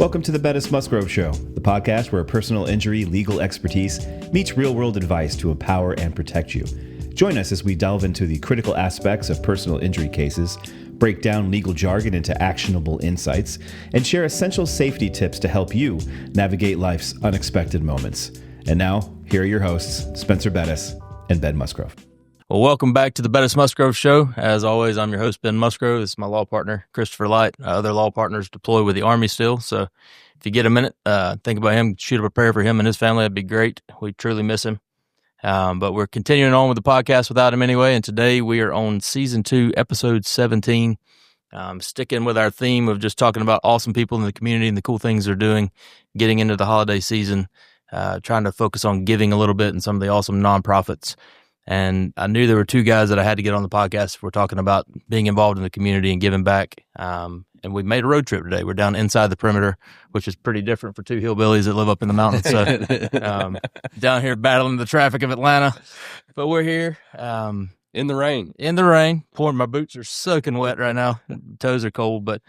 Welcome to the Bettis Musgrove Show, the podcast where personal injury legal expertise meets real-world advice to empower and protect you. Join us as we delve into the critical aspects of personal injury cases, break down legal jargon into actionable insights, and share essential safety tips to help you navigate life's unexpected moments. And now, here are your hosts, Spencer Bettis and Ben Musgrove. Well, welcome back to the Bettis Musgrove Show. As always, I'm your host, Ben Musgrove. This is my law partner, Christopher Light. Other law partners deployed with the Army still. So if you get a minute, think about him, shoot up a prayer for him and his family. That'd be great. We truly miss him. But we're continuing on with the podcast without him anyway. And today we are on Season 2, Episode 17. Sticking with our theme of just talking about awesome people in the community and the cool things they're doing, getting into the holiday season, trying to focus on giving a little bit and some of the awesome nonprofits. And I knew there were two guys that I had to get on the podcast. We're talking about being involved in the community and giving back. And we made a road trip today. We're down inside the perimeter, which is pretty different for two hillbillies that live up in the mountains. So down here battling the traffic of Atlanta. But we're here. In the rain. My boots are soaking wet right now. Toes are cold. But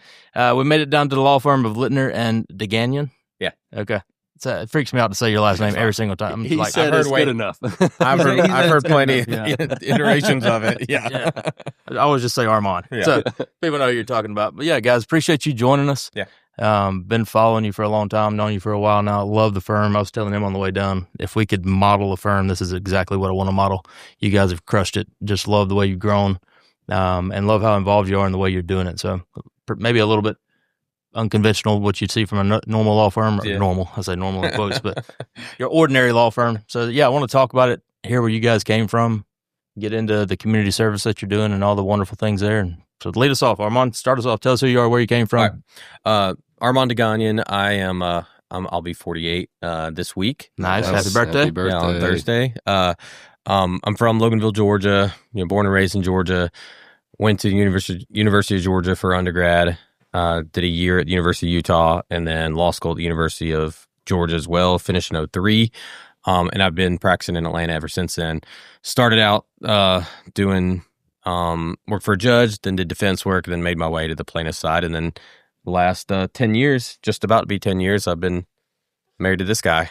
we made it down to the law firm of Litner and Deganian. Yeah. Okay. It freaks me out to say your last name every single time. He said it's good enough. I've heard plenty of iterations of it. Yeah. I always just say Arman. Yeah. So people know who you're talking about. But yeah, guys, appreciate you joining us. Yeah. Been following you for a long time, known you for a while now. Love the firm. I was telling him on the way down, if we could model a firm, this is exactly what I want to model. You guys have crushed it. Just love the way you've grown, and love how involved you are in the way you're doing it. So maybe a little bit unconventional, what you'd see from a normal law firm. Or normal, I say normal in quotes, but your ordinary law firm. So yeah, I want to talk about it, hear where you guys came from, get into the community service that you're doing and all the wonderful things there. And so lead us off, Arman. Start us off. Tell us who you are, where you came from. Right. Arman Deganian. I am. I'll be 48 this week. Nice. Happy birthday. Happy birthday. Yeah, on Thursday. I'm from Loganville, Georgia. Born and raised in Georgia. Went to University of Georgia for undergrad. Did a year at the University of Utah and then law school at the University of Georgia as well. Finished in 2003. And I've been practicing in Atlanta ever since then. Started out doing work for a judge, then did defense work, then made my way to the plaintiff side. And then the last 10 years, just about to be 10 years, I've been married to this guy,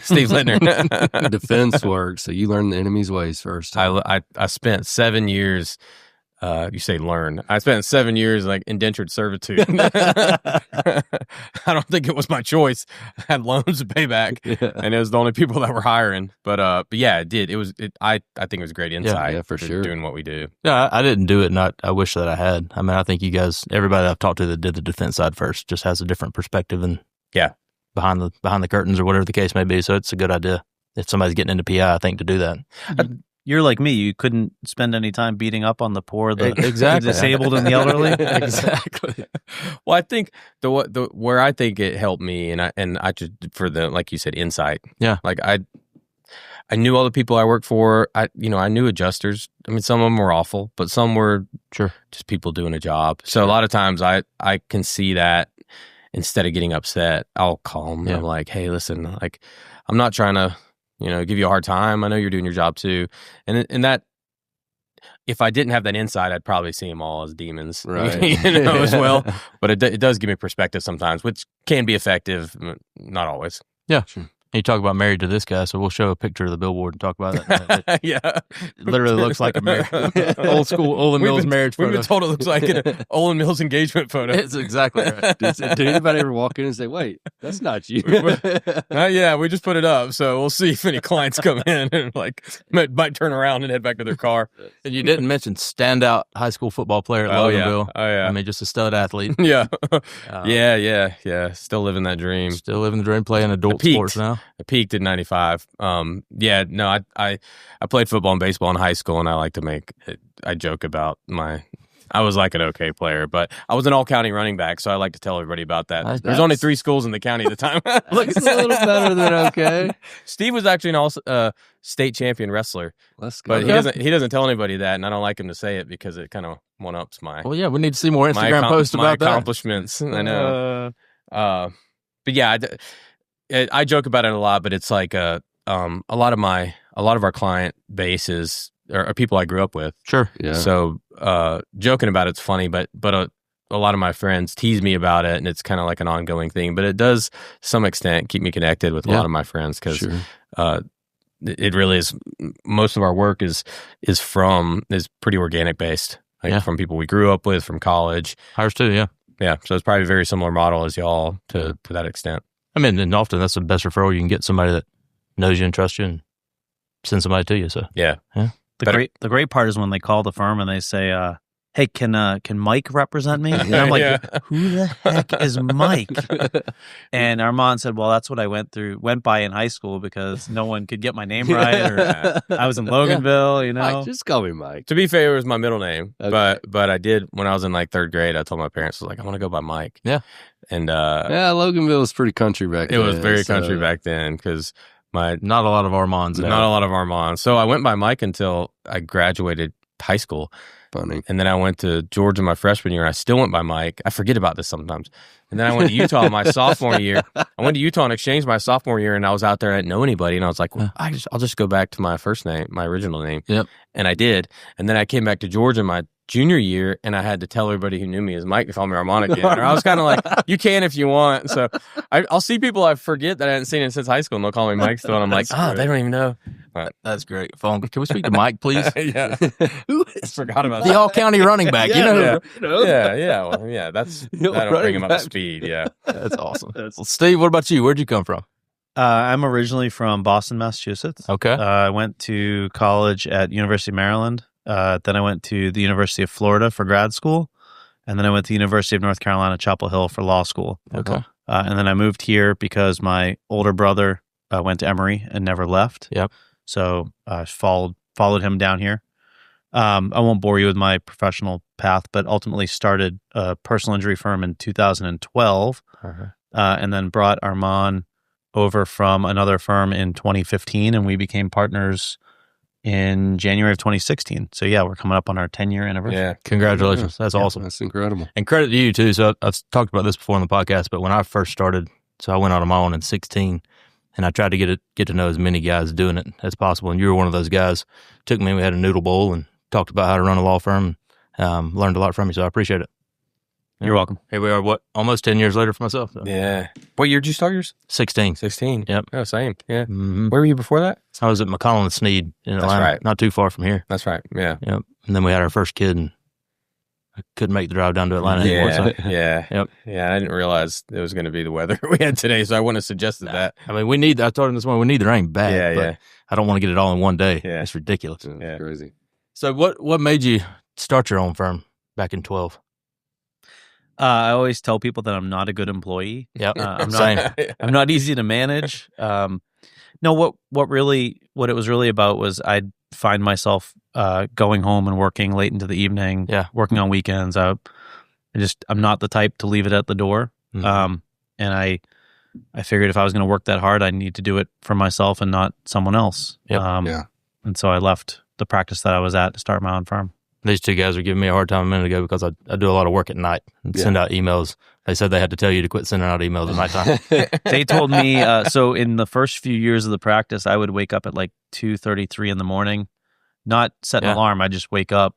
Steve Litner. Defense work, so you learn the enemy's ways first. I spent 7 years. You say learn. I spent 7 years like indentured servitude. I don't think it was my choice. I had loans to pay back, and it was the only people that were hiring. But yeah, it did. I think it was great insight. Yeah, for sure. Doing what we do. Yeah, I didn't do it, and I wish that I had. I mean, I think you guys, everybody that I've talked to that did the defense side first, just has a different perspective and behind the curtains or whatever the case may be. So it's a good idea if somebody's getting into PI, I think, to do that. You're like me. You couldn't spend any time beating up on the poor, the disabled, and the elderly. Exactly. Well, I think the where I think it helped me, and I just for the, like you said, insight. Yeah. Like I knew all the people I worked for. I knew adjusters. I mean, some of them were awful, but some were just people doing a job. So a lot of times I can see that instead of getting upset, I'll call them. And I'm like, hey, listen, like I'm not trying to give you a hard time. I know you're doing your job too. And that, if I didn't have that insight, I'd probably see them all as demons, right? As well. But it does give me perspective sometimes, which can be effective, not always. Yeah. Sure. You talk about married to this guy, so we'll show a picture of the billboard and talk about it. Yeah. It literally looks like a old school Olin Mills marriage photo. We've been told it looks like an Olin Mills engagement photo. It's exactly right. Did anybody ever walk in and say, wait, that's not you? Yeah, we just put it up, so we'll see if any clients come in and might turn around and head back to their car. And you didn't mention standout high school football player at Loganville. Oh, yeah. I mean, just a stud athlete. Yeah. Yeah. Still living that dream. Still living the dream, playing adult sports now. I peaked in 95. I played football and baseball in high school, and I like to I joke about I was like an okay player, but I was an all-county running back, so I like to tell everybody about that. There's only 3 schools in the county at the time. Looks a little better than okay. Steve was actually an state champion wrestler. Let's go. But he doesn't tell anybody that, and I don't like him to say it because it kind of one-ups my... Well, yeah, we need to see more Instagram posts about my accomplishments. I know. But yeah, I joke about it a lot, but it's like a lot of our client base are people I grew up with. Sure. Yeah. So joking about it's funny, but a a lot of my friends tease me about it, and it's kind of like an ongoing thing. But it does, to some extent, keep me connected with a lot of my friends because it really is. Most of our work is pretty organic based, from people we grew up with from college. Ours too, yeah. Yeah, so it's probably a very similar model as y'all to that extent. I mean, and often that's the best referral you can get, somebody that knows you and trusts you and send somebody to you. So yeah. The great part is when they call the firm and they say, "Hey, can Mike represent me?" And I'm like, "Who the heck is Mike?" And Arman said, "Well, that's what I went by in high school because no one could get my name right, or I was in Loganville, you know." Mike, just call me Mike. To be fair, it was my middle name, but I did when I was in like third grade. I told my parents, I was like, "I want to go by Mike." Yeah, and Loganville was pretty country back then. It was very country back then because not a lot of Armans. Not a lot of Armans. So I went by Mike until I graduated high school. Funny. And then I went to Georgia my freshman year, and I still went by Mike. I forget about this sometimes. And then I went to Utah my sophomore year. I went to Utah and exchanged my sophomore year, and I was out there. I didn't know anybody, and I was like, well, I'll just go back to my first name, my original name. Yep. And I did. And then I came back to Georgia my junior year, and I had to tell everybody who knew me as Mike to call me Arman again. Or I was kind of like, you can if you want. So I'll see people I forget that I hadn't seen since high school, and they'll call me Mike still, and I'm like, they don't even know. That's great. Phone. Can we speak to Mike, please? Yeah. I forgot about the all-county running back. Yeah. That'll bring him up to speed. Yeah. That's awesome. Well, Steve, what about you? Where'd you come from? I'm originally from Boston, Massachusetts. Okay. I went to college at University of Maryland. Then I went to the University of Florida for grad school. And then I went to the University of North Carolina, Chapel Hill for law school. Okay. And then I moved here because my older brother went to Emory and never left. Yep. So I followed him down here. I won't bore you with my professional path, but ultimately started a personal injury firm in 2012, and then brought Arman over from another firm in 2015, and we became partners in January of 2016. So yeah, we're coming up on our 10-year anniversary. Yeah, congratulations. That's awesome. That's incredible. And credit to you too. So I've talked about this before on the podcast, but when I first started, so I went out on my own in 16. And I tried to get to know as many guys doing it as possible. And you were one of those guys. Took me, we had a noodle bowl and talked about how to run a law firm. Learned a lot from you, so I appreciate it. You're welcome. Here we are, almost 10 years later for myself. So. Yeah. What year did you start yours? 16. 16. Yep. Oh, same. Yeah. Mm-hmm. Where were you before that? I was at McConnell and Sneed in Atlanta. That's right. Not too far from here. That's right. Yeah. Yep. And then we had our first kid, and I couldn't make the drive down to Atlanta anymore. So. Yeah. Yep. Yeah. I didn't realize it was going to be the weather we had today, so I wouldn't have suggested that. I mean, I told him this morning, we need the rain bad, but I don't want to get it all in one day. Yeah. It's ridiculous. It's crazy. So what made you start your own firm back in 12? I always tell people that I'm not a good employee. Yep. I'm not easy to manage. No, what it was really about was I'd find myself going home and working late into the evening, working on weekends. I'm not the type to leave it at the door. Mm-hmm. And I figured if I was going to work that hard, I need to do it for myself and not someone else. Yep. And so I left the practice that I was at to start my own firm. These two guys were giving me a hard time a minute ago because I do a lot of work at night and send out emails. They said they had to tell you to quit sending out emails at nighttime. They told me, so in the first few years of the practice, I would wake up at like 2:33 in the morning, not set an alarm. I just wake up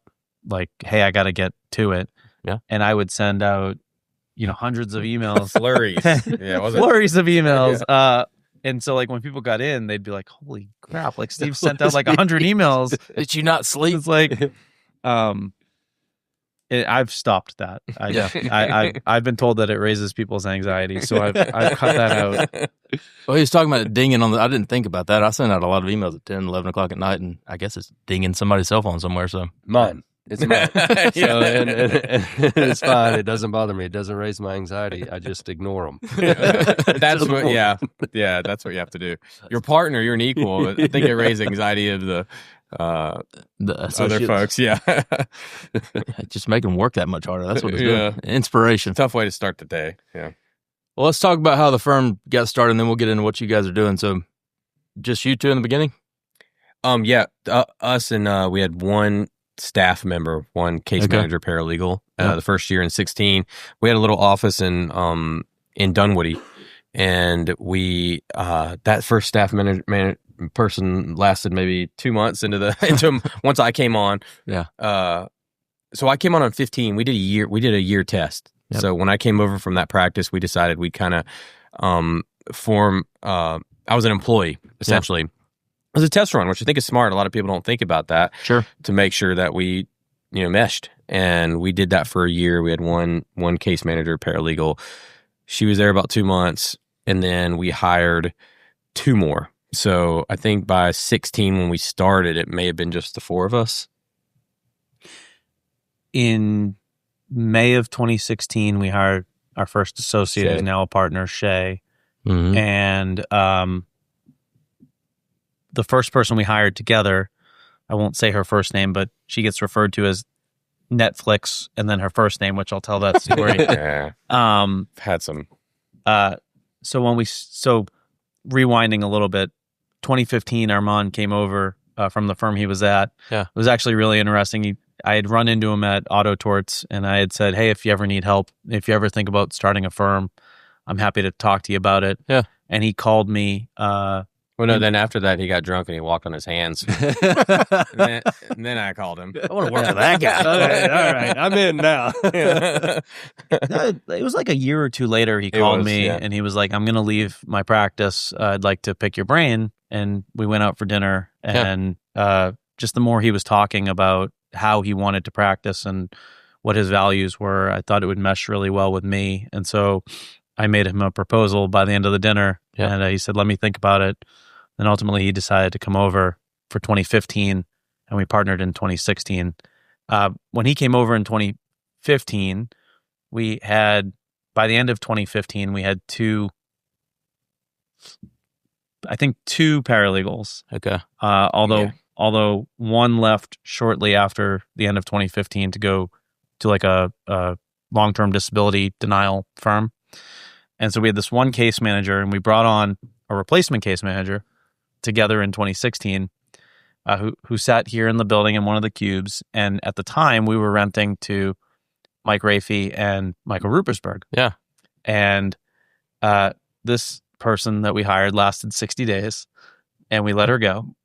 like, hey, I got to get to it. Yeah. And I would send out, hundreds of emails. Flurries. Flurries of emails. Yeah. And so like when people got in, they'd be like, holy crap, like Steve sent out like 100 emails. Did you not sleep? It's like, I've stopped that. I've been told that it raises people's anxiety, so I've cut that out. Well, he was talking about it dinging on I didn't think about that. I sent out a lot of emails at 10, 11 o'clock at night, and I guess it's dinging somebody's cell phone somewhere. So mine. It's mine. So, and it's fine. It doesn't bother me. It doesn't raise my anxiety. I just ignore them. That's what, that's what you have to do. Your partner, you're an equal. I think it raises anxiety of the other folks. Yeah. Just make them work that much harder. That's what it's doing. Inspiration. Tough way to start the day. Yeah. Well, let's talk about how the firm got started, and then we'll get into what you guys are doing. So just you two in the beginning? Us and we had one staff member, one case manager paralegal. The first year in 16, we had a little office in Dunwoody, and we that first staff person lasted maybe 2 months into once I came on. Yeah. So I came on 15. We did a year test Yep. So when I came over from that practice, we decided we kind of form. I was an employee essentially. It was a test run, which I think is smart. A lot of people don't think about that. Sure. To make sure that we, meshed, and we did that for a year. We had one case manager, paralegal. She was there about 2 months, and then we hired 2 more. So I think by 16 when we started, it may have been just the 4 of us. In May of 2016, we hired our first associate, Shay. who's now a partner, Shay. Mm-hmm. And the first person we hired together, I won't say her first name, but she gets referred to as Netflix, and then her first name, which I'll tell that story. Yeah. Had some. So rewinding a little bit, 2015, Arman came over from the firm he was at. Yeah. It was actually really interesting. I had run into him at Auto Torts, and I had said, hey, if you ever need help, if you ever think about starting a firm, I'm happy to talk to you about it. Yeah. And he called me. Then after that, he got drunk and he walked on his hands. and then I called him. I want to work for that guy. All right, I'm in now. It was like a year or two later, he called me and he was like, I'm going to leave my practice. I'd like to pick your brain. And we went out for dinner. And just the more he was talking about how he wanted to practice and what his values were, I thought it would mesh really well with me. And so I made him a proposal by the end of the dinner. Yeah. And he said, let me think about it. And ultimately, he decided to come over for 2015, and we partnered in 2016. When he came over in 2015, by the end of 2015, we had 2 paralegals. Okay. Although one left shortly after the end of 2015 to go to like a long-term disability denial firm. And so we had this one case manager, and we brought on a replacement case manager together in 2016 who sat here in the building in one of the cubes. And at the time, we were renting to Mike Rafey and Michael Rupersberg. Yeah. And this person that we hired lasted 60 days, and we let her go.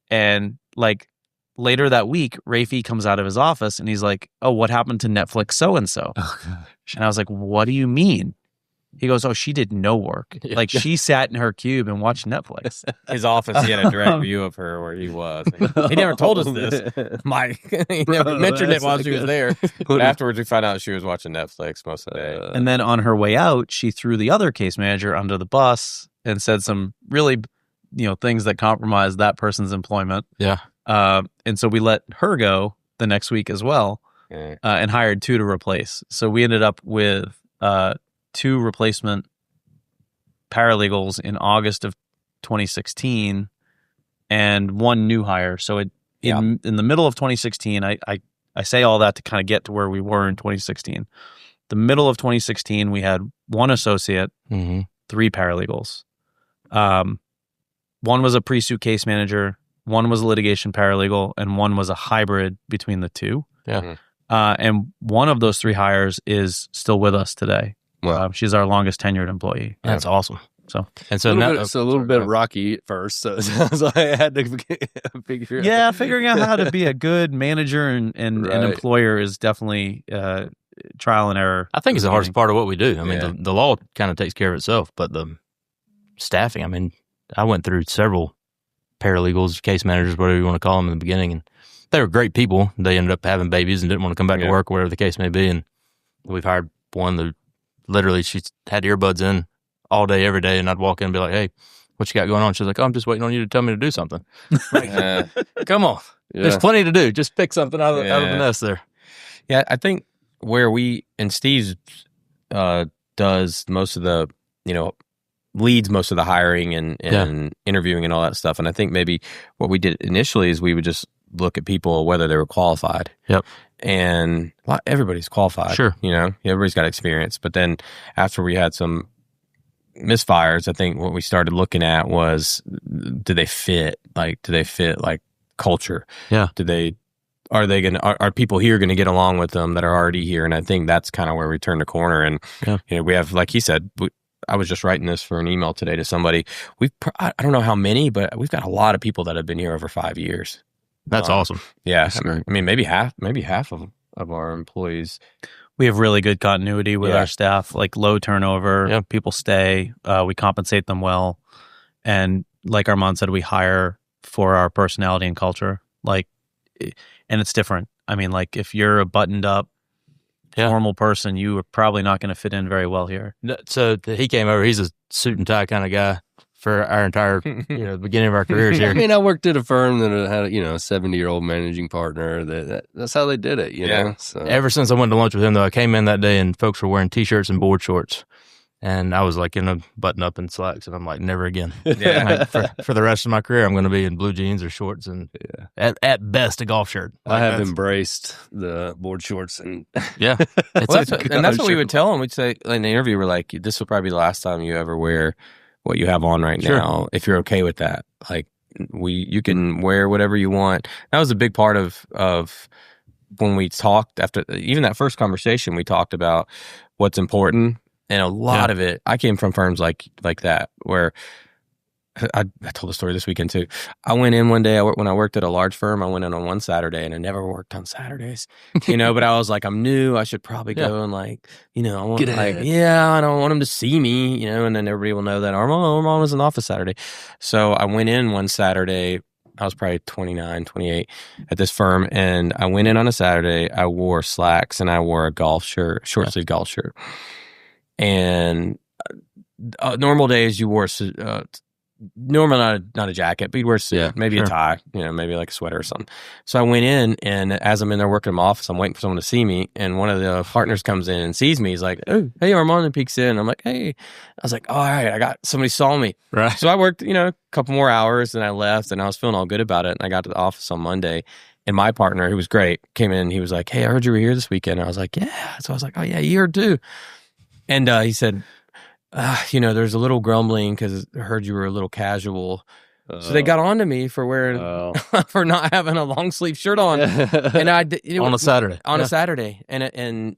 And like later that week, Rafey comes out of his office and he's like, oh, what happened to Netflix so-and-so? Oh, gosh. And I was like, what do you mean? He goes, oh, she did no work. Yeah. Like she sat in her cube and watched Netflix. His office, he had a direct view of her where he was. He never told us this. Mike, he never mentioned it while she was there. But afterwards, we found out she was watching Netflix most of the day. And then on her way out, she threw the other case manager under the bus and said some really, things that compromised that person's employment. Yeah. And so we let her go the next week as well, and hired 2 to replace. So we ended up with 2 replacement paralegals in August of 2016 and 1 new hire. So in the middle of 2016, I say all that to kind of get to where we were in 2016. The middle of 2016, we had 1 associate, 3 paralegals. 1 was a pre-suit case manager, 1 was a litigation paralegal, and 1 was a hybrid between the 2. Yeah. And one of those 3 hires is still with us today. Wow. She's our longest tenured employee. That's awesome. So, And so a now, little bit rocky at first, so it sounds like I had to figure out. yeah, figuring out how to be a good manager and an employer is definitely trial and error. I think it's the hardest part of what we do. I mean, Yeah. the law kind of takes care of itself, but the staffing, I mean, I went through several paralegals, case managers, whatever you want to call them in the beginning, and they were great people. They ended up having babies and didn't want to come back to work, or whatever the case may be. And we've hired one that literally she had earbuds in all day, every day, and I'd walk in and be like, hey, what you got going on? She's like, oh, I'm just waiting on you to tell me to do something. Come on. Yeah. There's plenty to do. Just pick something out of the nest there. Yeah, I think where Steve does most of the, leads most of the hiring and interviewing and all that stuff. And I think maybe what we did initially is we would just look at people, whether they were qualified. Yep. And everybody's qualified. Sure. Everybody's got experience. But then after we had some misfires, I think what we started looking at was, do they fit? Do they fit like culture? Yeah. Are people here going to get along with them that are already here? And I think that's kind of where we turned the corner. And, we have, like he said, I was just writing this for an email today to somebody. I don't know how many, but we've got a lot of people that have been here over 5 years. That's awesome. Yeah. I mean, maybe half of our employees. We have really good continuity with our staff, like low turnover. Yep. People stay. We compensate them well. And like Arman said, we hire for our personality and culture. Like, and it's different. I mean, like if you're a buttoned up, formal person, you are probably not going to fit in very well here. So he came over. He's a suit and tie kind of guy for our entire, beginning of our careers here. I mean, I worked at a firm that had, a 70-year-old managing partner. That's how they did it, you know? So. Ever since I went to lunch with him, though, I came in that day and folks were wearing T-shirts and board shorts. And I was like in a button up and slacks, and I'm like, never again. Like, for the rest of my career, I'm going to be in blue jeans or shorts, and at best a golf shirt. I have embraced the board shorts, and that's what we would tell them. We'd say in the interview, we're like, "This will probably be the last time you ever wear what you have on right now. If you're okay with that, like you can wear whatever you want." That was a big part of when we talked after even that first conversation. We talked about what's important. And a lot of it, I came from firms like that, where I told the story this weekend too. I went in one day, when I worked at a large firm, I went in on one Saturday, and I never worked on Saturdays, but I was like, I'm new, I should probably go and I want I don't want them to see me, and then everybody will know that Arman was in the office Saturday. So I went in one Saturday, I was probably 29, 28 at this firm, and I went in on a Saturday, I wore slacks and I wore a golf shirt, short sleeve golf shirt. And normal days you wore normal not a jacket, but you'd wear a suit, maybe a tie, maybe like a sweater or something. So I went in, and as I'm in there working in my office, I'm waiting for someone to see me, and one of the partners comes in and sees me. He's like, "Oh, hey, Arman," and peeks in. I'm like, "Hey." I was like, "Oh, all right, somebody saw me." Right. So I worked, a couple more hours, and I left, and I was feeling all good about it. And I got to the office on Monday, and my partner, who was great, came in. He was like, "Hey, I heard you were here this weekend." And I was like, "Yeah." So I was like, "Oh yeah, you here too?" And he said, there's a little grumbling because I heard you were a little casual. So they got on to me for wearing, for not having a long sleeve shirt on. And on a Saturday. A Saturday. And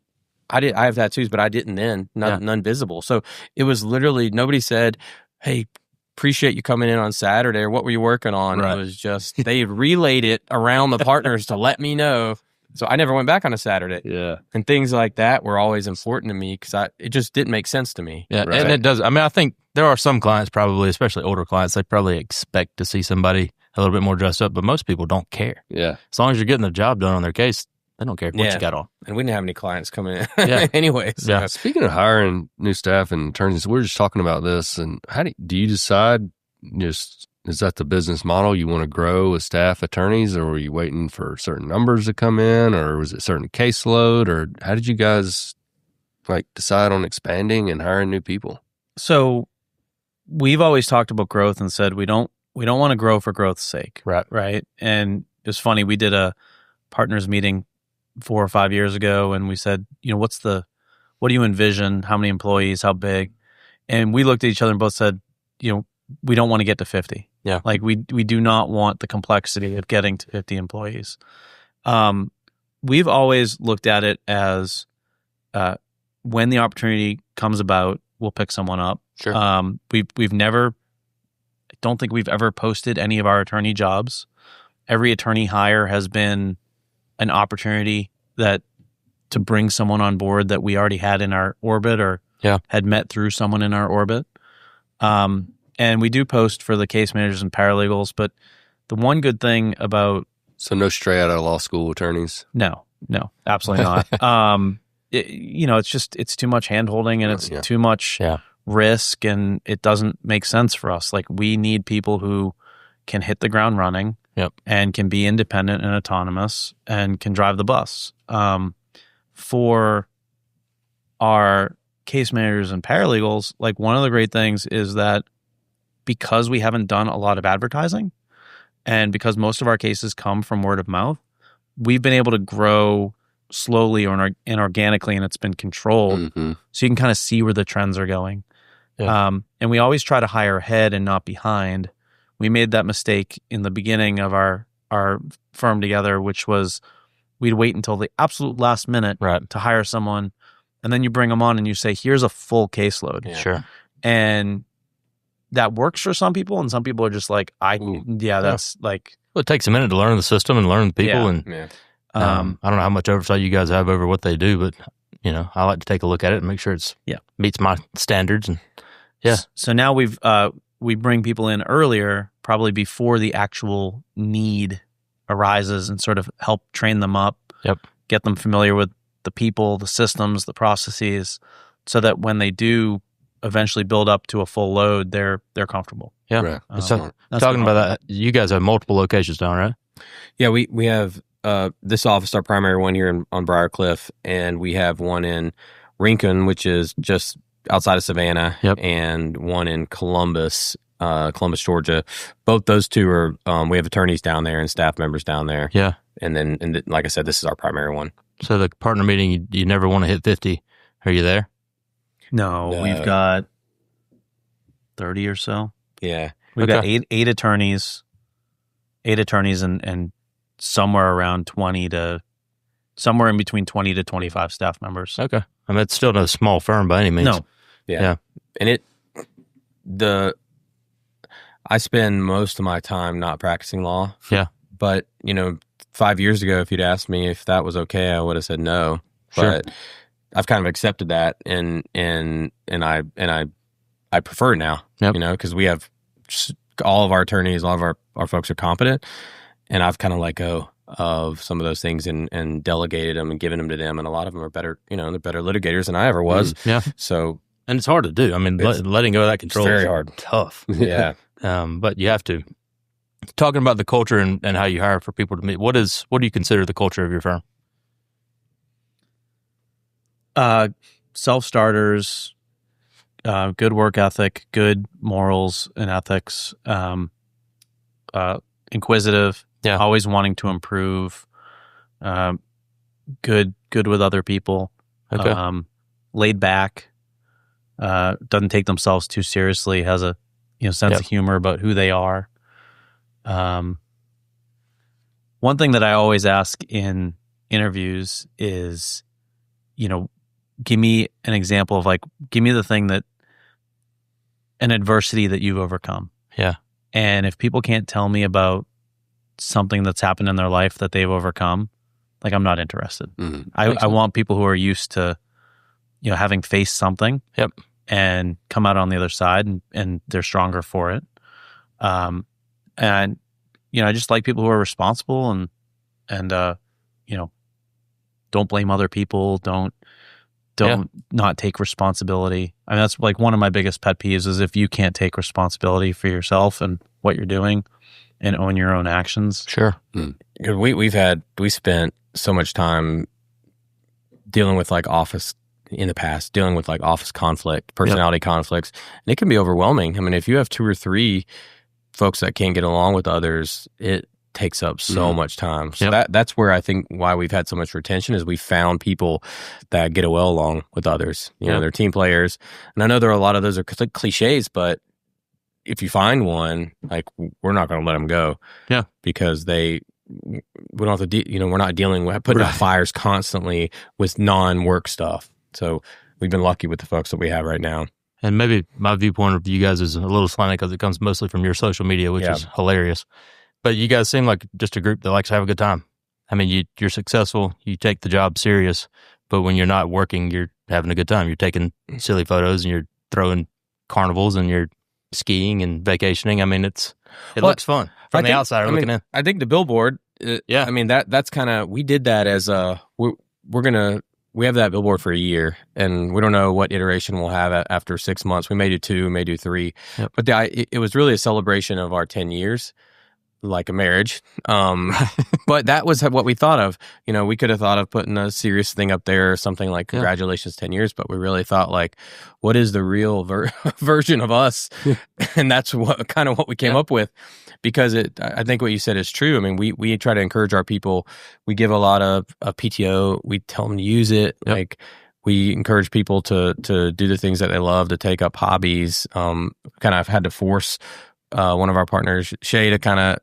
I have tattoos, but I didn't then, none visible. So it was literally, nobody said, "Hey, appreciate you coming in on Saturday," or "What were you working on?" Right. It was just, they relayed it around the partners to let me know. So I never went back on a Saturday. Yeah. And things like that were always important to me because it just didn't make sense to me. Yeah, right. And it does. I mean, I think there are some clients probably, especially older clients, they probably expect to see somebody a little bit more dressed up, but most people don't care. Yeah. As long as you're getting the job done on their case, they don't care what you got on. And we didn't have any clients coming in anyways. So. Yeah. Speaking of hiring new staff and attorneys, we were just talking about this, and how do you decide is that the business model you want to grow with staff attorneys, or were you waiting for certain numbers to come in, or was it certain caseload, or how did you guys decide on expanding and hiring new people? So we've always talked about growth and said we don't want to grow for growth's sake. Right. And it was funny, we did a partners meeting 4 or 5 years ago, and we said, what do you envision? How many employees? How big? And we looked at each other and both said, we don't want to get to 50. Yeah. Like we do not want the complexity of getting to 50 employees. We've always looked at it as when the opportunity comes about, we'll pick someone up. Sure. We've never, I don't think we've ever posted any of our attorney jobs. Every attorney hire has been an opportunity to bring someone on board that we already had in our orbit or had met through someone in our orbit. And we do post for the case managers and paralegals, but the one good thing about... So no straight out of law school attorneys? No, absolutely not. It's too much hand-holding, and it's too much risk, and it doesn't make sense for us. Like, we need people who can hit the ground running and can be independent and autonomous and can drive the bus. For our case managers and paralegals, like, one of the great things is that because we haven't done a lot of advertising and because most of our cases come from word of mouth, we've been able to grow slowly and organically, and it's been controlled. Mm-hmm. So you can kind of see where the trends are going. Yeah. And we always try to hire ahead and not behind. We made that mistake in the beginning of our firm together, which was we'd wait until the absolute last minute to hire someone, and then you bring them on and you say, "Here's a full caseload." Yeah. Sure. And that works for some people, and some people are just like, that's like... Well, it takes a minute to learn the system and learn the people, and I don't know how much oversight you guys have over what they do, but I like to take a look at it and make sure it's meets my standards. And So now we bring people in earlier, probably before the actual need arises, and sort of help train them up. Yep. Get them familiar with the people, the systems, the processes, so that when they do eventually build up to a full load, they're comfortable. Yeah. Right. So talking about that, you guys have multiple locations down, right? Yeah, we have this office, our primary one here on Briarcliff, and we have one in Rincon, which is just outside of Savannah, and one in Columbus, Georgia. Both those two are, we have attorneys down there and staff members down there. Yeah. And then, like I said, this is our primary one. So the partner meeting, you never want to hit 50. Are you there? No, we've got 30 or so. Yeah. We've got eight attorneys, and somewhere around 20 to somewhere in between 20 to 25 staff members. Okay. I mean, it's still not a small firm by any means. No. Yeah. And I spend most of my time not practicing law. Yeah. But, 5 years ago, if you'd asked me if that was okay, I would have said no. Sure. But I've kind of accepted that, and I prefer it now. Yep. Because we have all of our attorneys, all of our folks are competent, and I've kind of let go of some of those things and delegated them and given them to them, and a lot of them are better. They're better litigators than I ever was. Yeah. So, and it's hard to do. I mean, letting go of that control very is hard. Tough. Yeah. But you have to. Talking about the culture and how you hire for people to meet, what do you consider the culture of your firm? Self-starters, good work ethic, good morals and ethics, inquisitive, always wanting to improve, good with other people, laid back, doesn't take themselves too seriously, has a sense of humor about who they are. One thing that I always ask in interviews is, give me an example of give me the thing an adversity that you've overcome. Yeah. And if people can't tell me about something that's happened in their life that they've overcome, I'm not interested. Mm-hmm. I want people who are used to, having faced something and come out on the other side and they're stronger for it. And, I just like people who are responsible and don't blame other people. Don't not take responsibility. I mean, that's one of my biggest pet peeves is if you can't take responsibility for yourself and what you're doing and own your own actions. Sure. We spent so much time dealing with office in the past, dealing with office conflict, personality conflicts, and it can be overwhelming. I mean, if you have 2 or 3 folks that can't get along with others, it takes up so much time. So that's where I think why we've had so much retention is we found people that get well along with others. They're team players. And I know there are a lot of those are cliches, but if you find one, we're not going to let them go. Yeah. Because we don't have to, we're not dealing with putting out fires constantly with non-work stuff. So we've been lucky with the folks that we have right now. And maybe my viewpoint of you guys is a little slanted because it comes mostly from your social media, which is hilarious. But you guys seem like just a group that likes to have a good time. I mean, you're successful, you take the job serious, but when you're not working, you're having a good time. You're taking silly photos and you're throwing carnivals and you're skiing and vacationing. I mean, it looks fun from the outsider looking in. I think the billboard, I mean, that's kind of, we did that as we have that billboard for a year, and we don't know what iteration we'll have after 6 months. We may do 2, may do 3. Yep. But it was really a celebration of our 10 years, like a marriage. But that was what we thought of. We could have thought of putting a serious thing up there or something like congratulations 10 years, but we really thought what is the real version of us? And that's what we came up with. Because I think what you said is true. I mean, we try to encourage our people. We give a lot of PTO. We tell them to use it. Yep. We encourage people to do the things that they love, to take up hobbies. Kind of had to force one of our partners, Shay, to kind of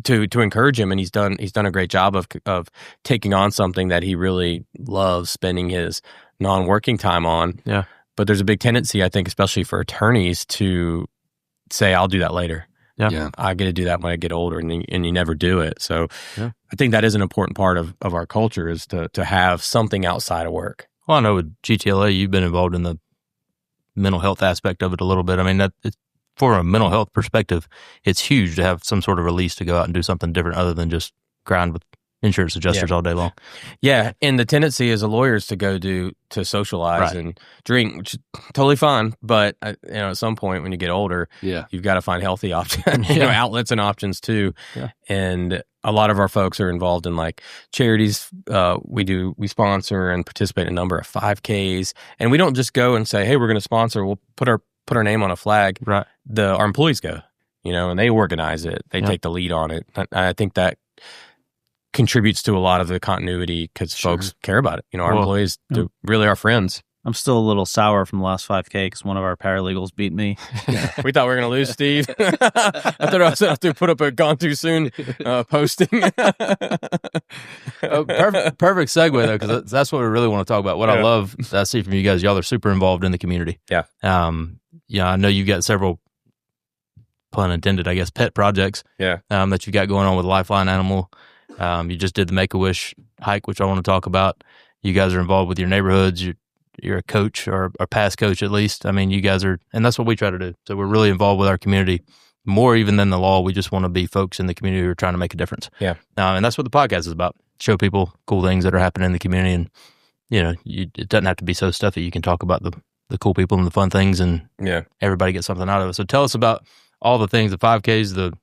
to encourage him, and he's done a great job of taking on something that he really loves spending his non-working time on. Yeah. But there's a big tendency, I think, especially for attorneys, to say, "I'll do that later." Yeah. I get to do that when I get older, and you never do it. So I think that is an important part of our culture is to have something outside of work. Well, I know with GTLA, you've been involved in the mental health aspect of it a little bit. I mean, for a mental health perspective, it's huge to have some sort of release to go out and do something different other than just grind with insurance adjusters all day long. Yeah, and the tendency as a lawyer is to go to socialize and drink, which is totally fine. But at some point when you get older, you've got to find healthy options, outlets and options too. Yeah. And a lot of our folks are involved in like charities. We sponsor and participate in a number of 5Ks, and we don't just go and say, "Hey, we're going to sponsor." We'll put our name on a flag. Right. Our employees go, and they organize it. They take the lead on it. I think that contributes to a lot of the continuity because folks care about it. Our employees really are friends. I'm still a little sour from the last 5K because one of our paralegals beat me. We thought we were going to lose, Steve. I thought I was going to have to put up a gone too soon posting. Perfect segue, though, because that's what we really want to talk about. What I love that I see from you guys, y'all are super involved in the community. Yeah. I know you've got several, pun intended, I guess, pet projects that you've got going on with Lifeline Animal. You just did the Make-A-Wish hike, which I want to talk about. You guys are involved with your neighborhoods. You're a coach or a past coach at least. I mean, you guys are, and that's what we try to do. So we're really involved with our community more even than the law. We just want to be folks in the community who are trying to make a difference. Yeah. And that's what the podcast is about. Show people cool things that are happening in the community. And, it doesn't have to be so stuffy. You can talk about the cool people and the fun things and everybody gets something out of it. So tell us about all the things, the 5Ks, the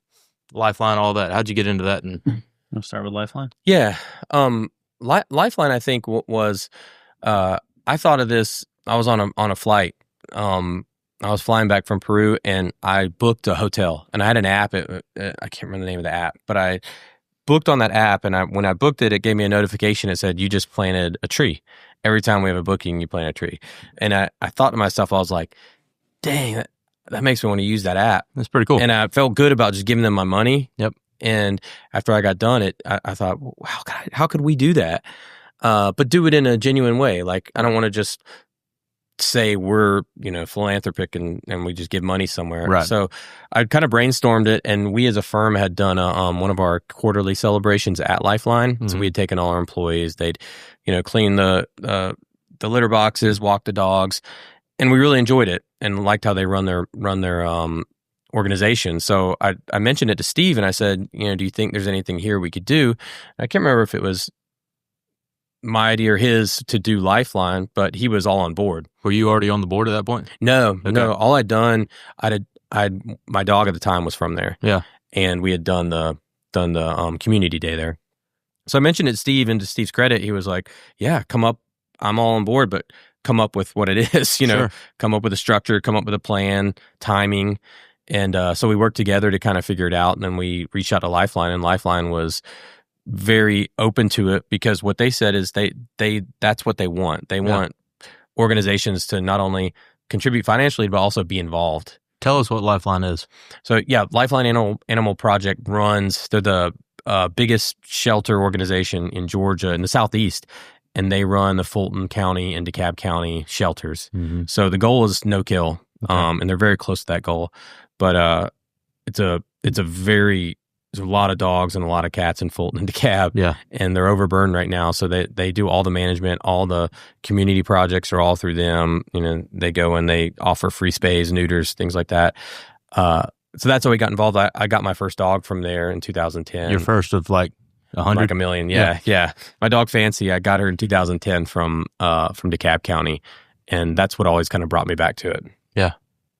Lifeline, all that. How'd you get into that? And we'll start with Lifeline. Yeah. Lifeline, I think, was, I thought of this. I was on a flight. I was flying back from Peru, and I booked a hotel. And I had an app. I can't remember the name of the app, but I booked on that app. And when I booked it, it gave me a notification. It said, "You just planted a tree. Every time we have a booking, you plant a tree." And I thought to myself, I was like, "Dang, that makes me want to use that app." That's pretty cool. And I felt good about just giving them my money. Yep. And after I got done, I thought, well, how could we do that? But do it in a genuine way. Like, I don't want to just say we're, philanthropic and we just give money somewhere. Right. So I kind of brainstormed it, and we as a firm had done one of our quarterly celebrations at Lifeline. Mm-hmm. So we had taken all our employees. They'd, clean the litter boxes, walk the dogs, and we really enjoyed it and liked how they run their organization. So I mentioned it to Steve, and I said, do you think there's anything here we could do? I can't remember if it was my idea or his to do Lifeline, but he was all on board. Were you already on the board at that point? No. All I'd done, my dog at the time was from there. Yeah. And we had done the community day there. So I mentioned it to Steve, and to Steve's credit, he was like, "Yeah, come up. I'm all on board, but come up with what it is, Sure. Come up with a structure, come up with a plan, timing." And so we worked together to kind of figure it out. And then we reached out to Lifeline, and Lifeline was very open to it because what they said is they that's what they want. They want organizations to not only contribute financially, but also be involved. Tell us what Lifeline is. So Lifeline Animal Project runs, they're the biggest shelter organization in Georgia, in the Southeast, and they run the Fulton County and DeKalb County shelters. Mm-hmm. So the goal is no kill, and they're very close to that goal. But there's a lot of dogs and a lot of cats in Fulton and DeKalb, and they're overburdened right now. So they do all the management, all the community projects are all through them. They go and they offer free spays, neuters, things like that. So that's how we got involved. I got my first dog from there in 2010. Your first of like 100? Like a million, yeah. My dog Fancy, I got her in 2010 from DeKalb County, and that's what always kind of brought me back to it. Yeah.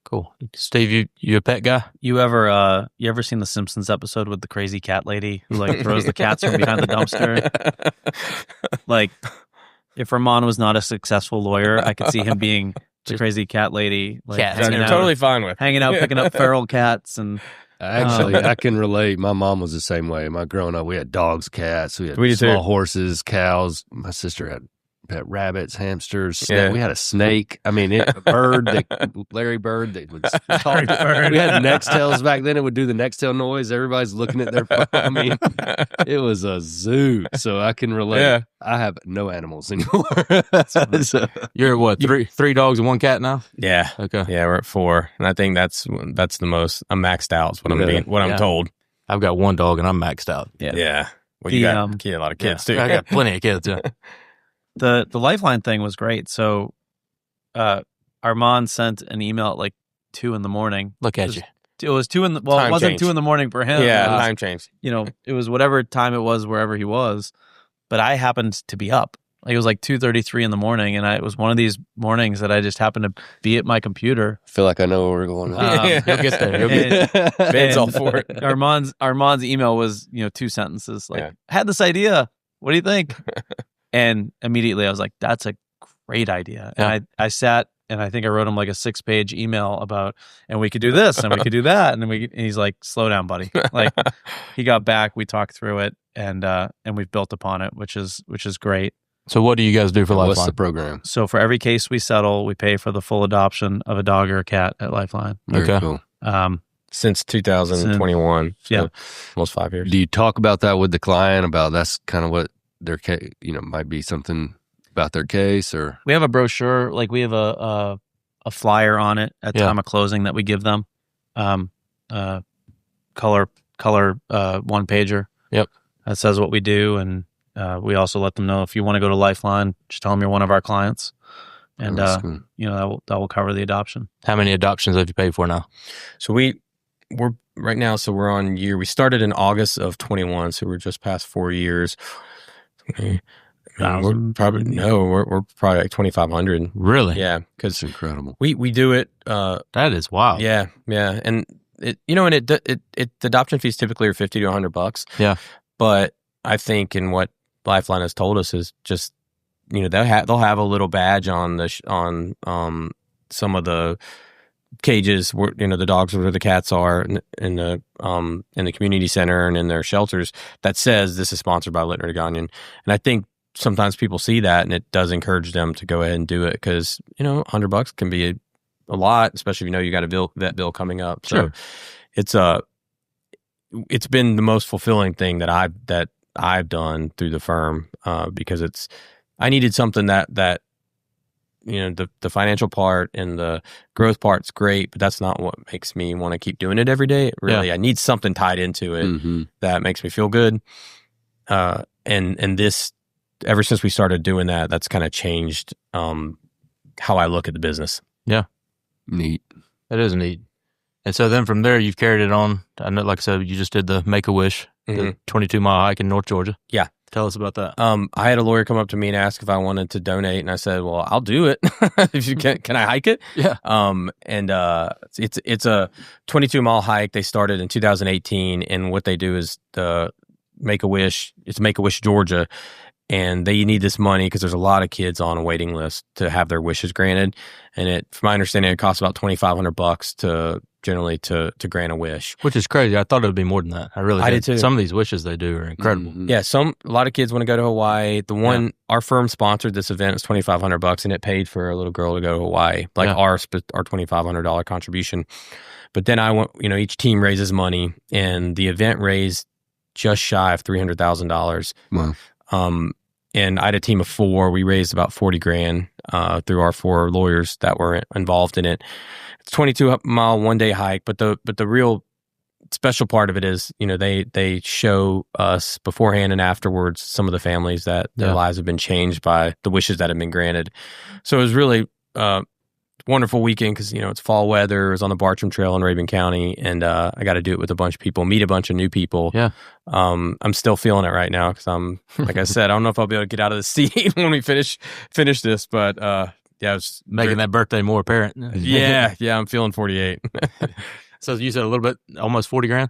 Cool. Steve, you a pet guy? You ever seen the Simpsons episode with the crazy cat lady who throws the cats from behind the dumpster? Like, if Arman was not a successful lawyer, I could see him being the crazy cat lady. Totally fine with hanging out, picking up feral cats, and actually, I can relate. My mom was the same way. Growing up, we had dogs, cats, we had small horses, cows. My sister had pet rabbits, hamsters. We had a snake. I mean, a bird, Larry Bird. They would talk. We had Nextels back then. It would do the Nextel noise. Everybody's looking at their phone. I mean, it was a zoo. So I can relate. Yeah. I have no animals anymore. So, you're at what? Three dogs and one cat now? Yeah. Okay. Yeah, we're at 4, and I think that's the most. I'm maxed out. Is what I'm told. I've got one dog and I'm maxed out. Yeah. Well, you got a lot of kids too. I got plenty of kids. Yeah. the Lifeline thing was great. So, Arman sent an email at like 2 a.m. Look at you. It was 2 in the, well, Time it wasn't change. 2 a.m. for him. Yeah, It was, time change. it was whatever time it was wherever he was. But I happened to be up. Like, it was like 2:33 in the morning, and it was one of these mornings that I just happened to be at my computer. I feel like I know where we're going. You'll get there. You'll get there. Ben's all for it. Arman's email was 2 sentences. Like, Yeah. I had this idea. What do you think? And immediately I was like, that's a great idea. And I sat and I think I wrote him like a 6-page email about, and we could do this and we could do that. And he's like, slow down, buddy. Like, he got back, we talked through it, and we've built upon it, which is great. So what do you guys do for Lifeline? What's the program? So for every case we settle, we pay for the full adoption of a dog or a cat at Lifeline. Very Okay. cool. Since 2021. So Yeah. almost 5 years. Do you talk about that with the client about that's kind of what their case, might be something about their case or? We have a brochure, like we have a flyer on it at time of closing that we give them. Color 1-pager. Yep. That says what we do, and we also let them know if you want to go to Lifeline, just tell them you're one of our clients, and That's cool. that will cover the adoption. How many adoptions have you paid for now? So we're right now, so we're on we started in August of 21, so we're just past 4 years. We're probably like 2,500. Really? Yeah, because It's incredible. we do it. That is wild. Yeah, and it the adoption fees typically are $50 to $100. Yeah. But I think in what Lifeline has told us is just they'll have a little badge on on some of the cages where the dogs where the cats are in the community center and in their shelters that says this is sponsored by Litner Deganian. And I think sometimes people see that and it does encourage them to go ahead and do it because $100 can be a lot, especially if you got a vet bill coming up. Sure. So it's been the most fulfilling thing that I've done through the firm because I needed something that the financial part and the growth part's great, but that's not what makes me want to keep doing it every day. I need something tied into it that makes me feel good. And this, ever since we started doing that, that's kind of changed how I look at the business. Yeah. Neat. It is neat. And so then from there, you've carried it on. I know, like I said, you just did the Make-A-Wish, the 22-mile hike in North Georgia. Yeah. Tell us about that. I had a lawyer come up to me and ask if I wanted to donate, and I said, "Well, I'll do it. If you can I hike it?" Yeah. It's a 22-mile hike. They started in 2018, and what they do is the Make-A-Wish. It's Make-A-Wish, Georgia, and they need this money because there's a lot of kids on a waiting list to have their wishes granted. And from my understanding, it costs about $2,500 to grant a wish, Which is crazy. I thought it would be more than that. I did too. Some of these wishes they do are incredible. Mhm. Yeah, a lot of kids want to go to Hawaii. The one our firm sponsored this event. It's $2,500, and it paid for a little girl to go to Hawaii, like our $2,500 contribution. But then I went. Each team raises money, and the event raised just shy of $300,000. Wow. And I had a team of 4. We raised about $40,000 through our 4 lawyers that were involved in it. It's 22-mile 1-day hike, but the real special part of it is, they show us beforehand and afterwards some of the families that their lives have been changed by the wishes that have been granted. So it was really wonderful weekend because, it's fall weather. It was on the Bartram Trail in Rabun County, and I got to do it with a bunch of people, meet a bunch of new people. Yeah. I'm still feeling it right now because I'm, like I said, I don't know if I'll be able to get out of the seat when we finish this, but it was Making that birthday more apparent. Yeah, I'm feeling 48. So you said a little bit, almost $40,000?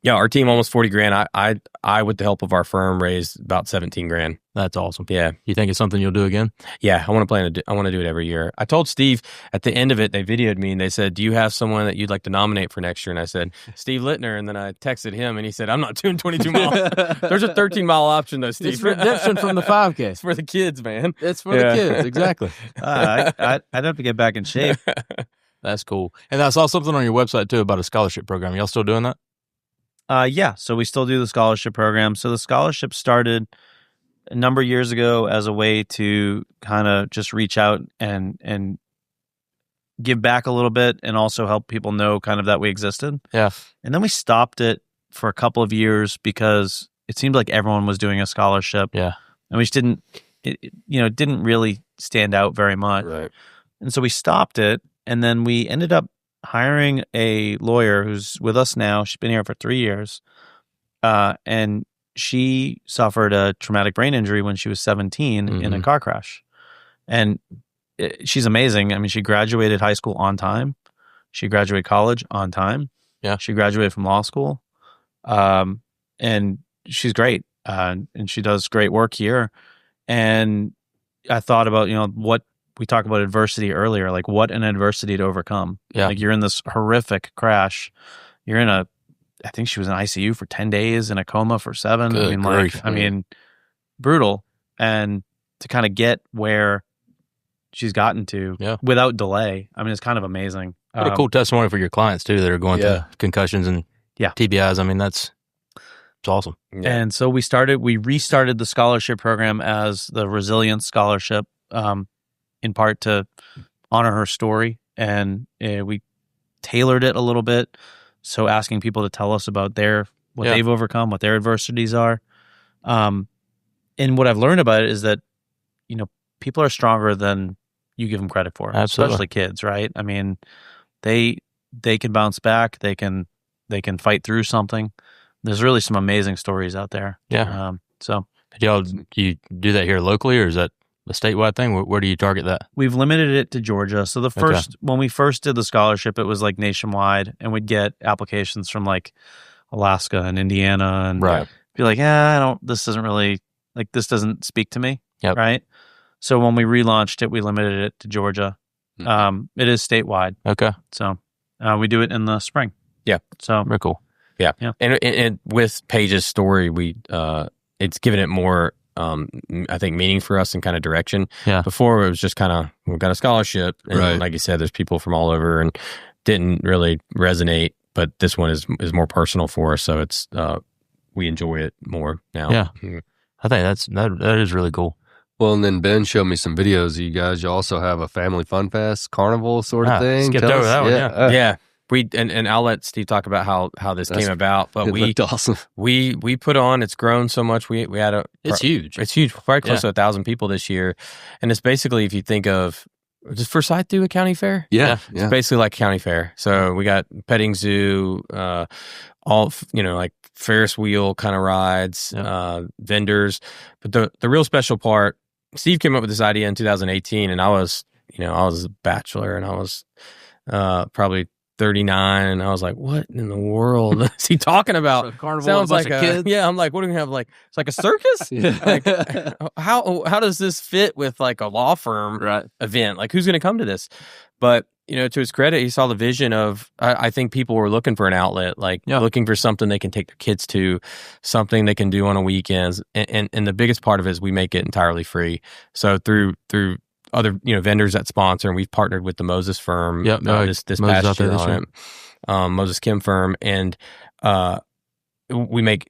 Yeah, our team almost $40,000. I with the help of our firm raised about $17,000. That's awesome. Yeah. You think it's something you'll do again? Yeah, I want to do it every year. I told Steve at the end of it, they videoed me and they said, "Do you have someone that you'd like to nominate for next year?" And I said, "Steve Litner." And then I texted him and he said, "I'm not doing 22 miles. There's a 13-mile option though, Steve. It's redemption from the 5K. It's for the kids, man. It's for the kids, exactly. I'd have to get back in shape. That's cool. And I saw something on your website too about a scholarship program. Y'all still doing that? Yeah, so we still do the scholarship program. So the scholarship started a number of years ago as a way to kind of just reach out and give back a little bit and also help people know kind of that we existed. Yeah. And then we stopped it for a couple of years because it seemed like everyone was doing a scholarship. Yeah. And we just didn't it didn't really stand out very much. Right. And so we stopped it, and then we ended up hiring a lawyer who's with us now. She's been here for 3 years, and she suffered a traumatic brain injury when she was 17 in a car crash. And she's amazing. I mean, she graduated high school on time. She graduated college on time. Yeah. She graduated from law school. And she's great. And she does great work here. And I thought about, what we talked about adversity earlier, like what an adversity to overcome. Yeah. Like you're in this horrific crash. You're in I think she was in ICU for 10 days, in a coma for 7. Good grief. Brutal. And to kind of get where she's gotten to without delay, it's kind of amazing. What a cool testimony for your clients too that are going through concussions and TBIs. I mean, it's awesome. Yeah. And so we restarted the scholarship program as the Resilience Scholarship, in part to honor her story. And we tailored it a little bit. So asking people to tell us about what they've overcome, what their adversities are. And what I've learned about it is that, people are stronger than you give them credit for. Absolutely. Especially kids, right? I mean, they can bounce back. They can fight through something. There's really some amazing stories out there. Yeah. So do you do that here locally, or is that a statewide thing? Where do you target that? We've limited it to Georgia. So when we first did the scholarship, it was like nationwide, and we'd get applications from like Alaska and Indiana, and be like, this doesn't really, like, this doesn't speak to me. Yep. Right. So when we relaunched it, we limited it to Georgia. It is statewide. Okay. So we do it in the spring. Yeah. So very cool. Yeah. And with Paige's story, it's given it more, I think, meaning for us and kind of direction. Yeah. Before it was just kind of, we've got a scholarship. And like you said, there's people from all over and didn't really resonate, but this one is more personal for us. So it's, we enjoy it more now. Yeah. I think that is really cool. Well, and then Ben showed me some videos of you guys. You also have a family fun fest carnival sort of thing. Skipped over that one. Yeah. We and I'll let Steve talk about how this came about. But it looked awesome. We put on. It's grown so much. We had it's huge. It's huge. Probably close to 1,000 people this year, and it's basically, if you think of, does Forsyth do a county fair? Yeah. It's basically like a county fair. So we got petting zoo, all like Ferris wheel kind of rides, vendors. But the real special part, Steve came up with this idea in 2018, and I was a bachelor, and I was probably 39, and I was like, what in the world is he talking about? Carnival. Sounds like a kid. Yeah, I'm like, what do we have? Like, it's like a circus? Like, how does this fit with like a law firm event? Like, who's going to come to this? But to his credit, he saw the vision of, I think people were looking for an outlet, like looking for something they can take their kids to, something they can do on a weekends. And the biggest part of it is we make it entirely free. So through other vendors that sponsor, and we've partnered with the Moses firm this past year on it, Moses Kim firm, and we make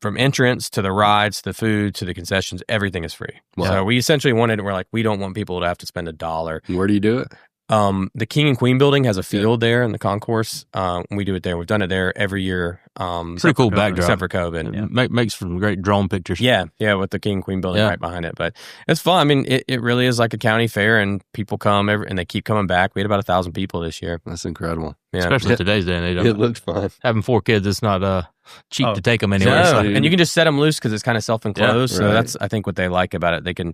from entrance to the rides, to the food, to the concessions, everything is free. Wow. So we essentially we're like, we don't want people to have to spend $1. Where do you do it? The King and Queen building has a field there in the concourse. We do it there. We've done it there every year. Pretty cool backdrop. Except for COVID. Makes some great drone pictures. Yeah, with the King and Queen building right behind it. But it's fun. I mean, it really is like a county fair, and people come and they keep coming back. We had about 1,000 people this year. That's incredible. Yeah. Especially today's day and age. It looked fun. Having 4 kids, it's not cheap to take them anywhere. No, So. and you can just set them loose because it's kind of self-enclosed. So that's, I think, what they like about it. They can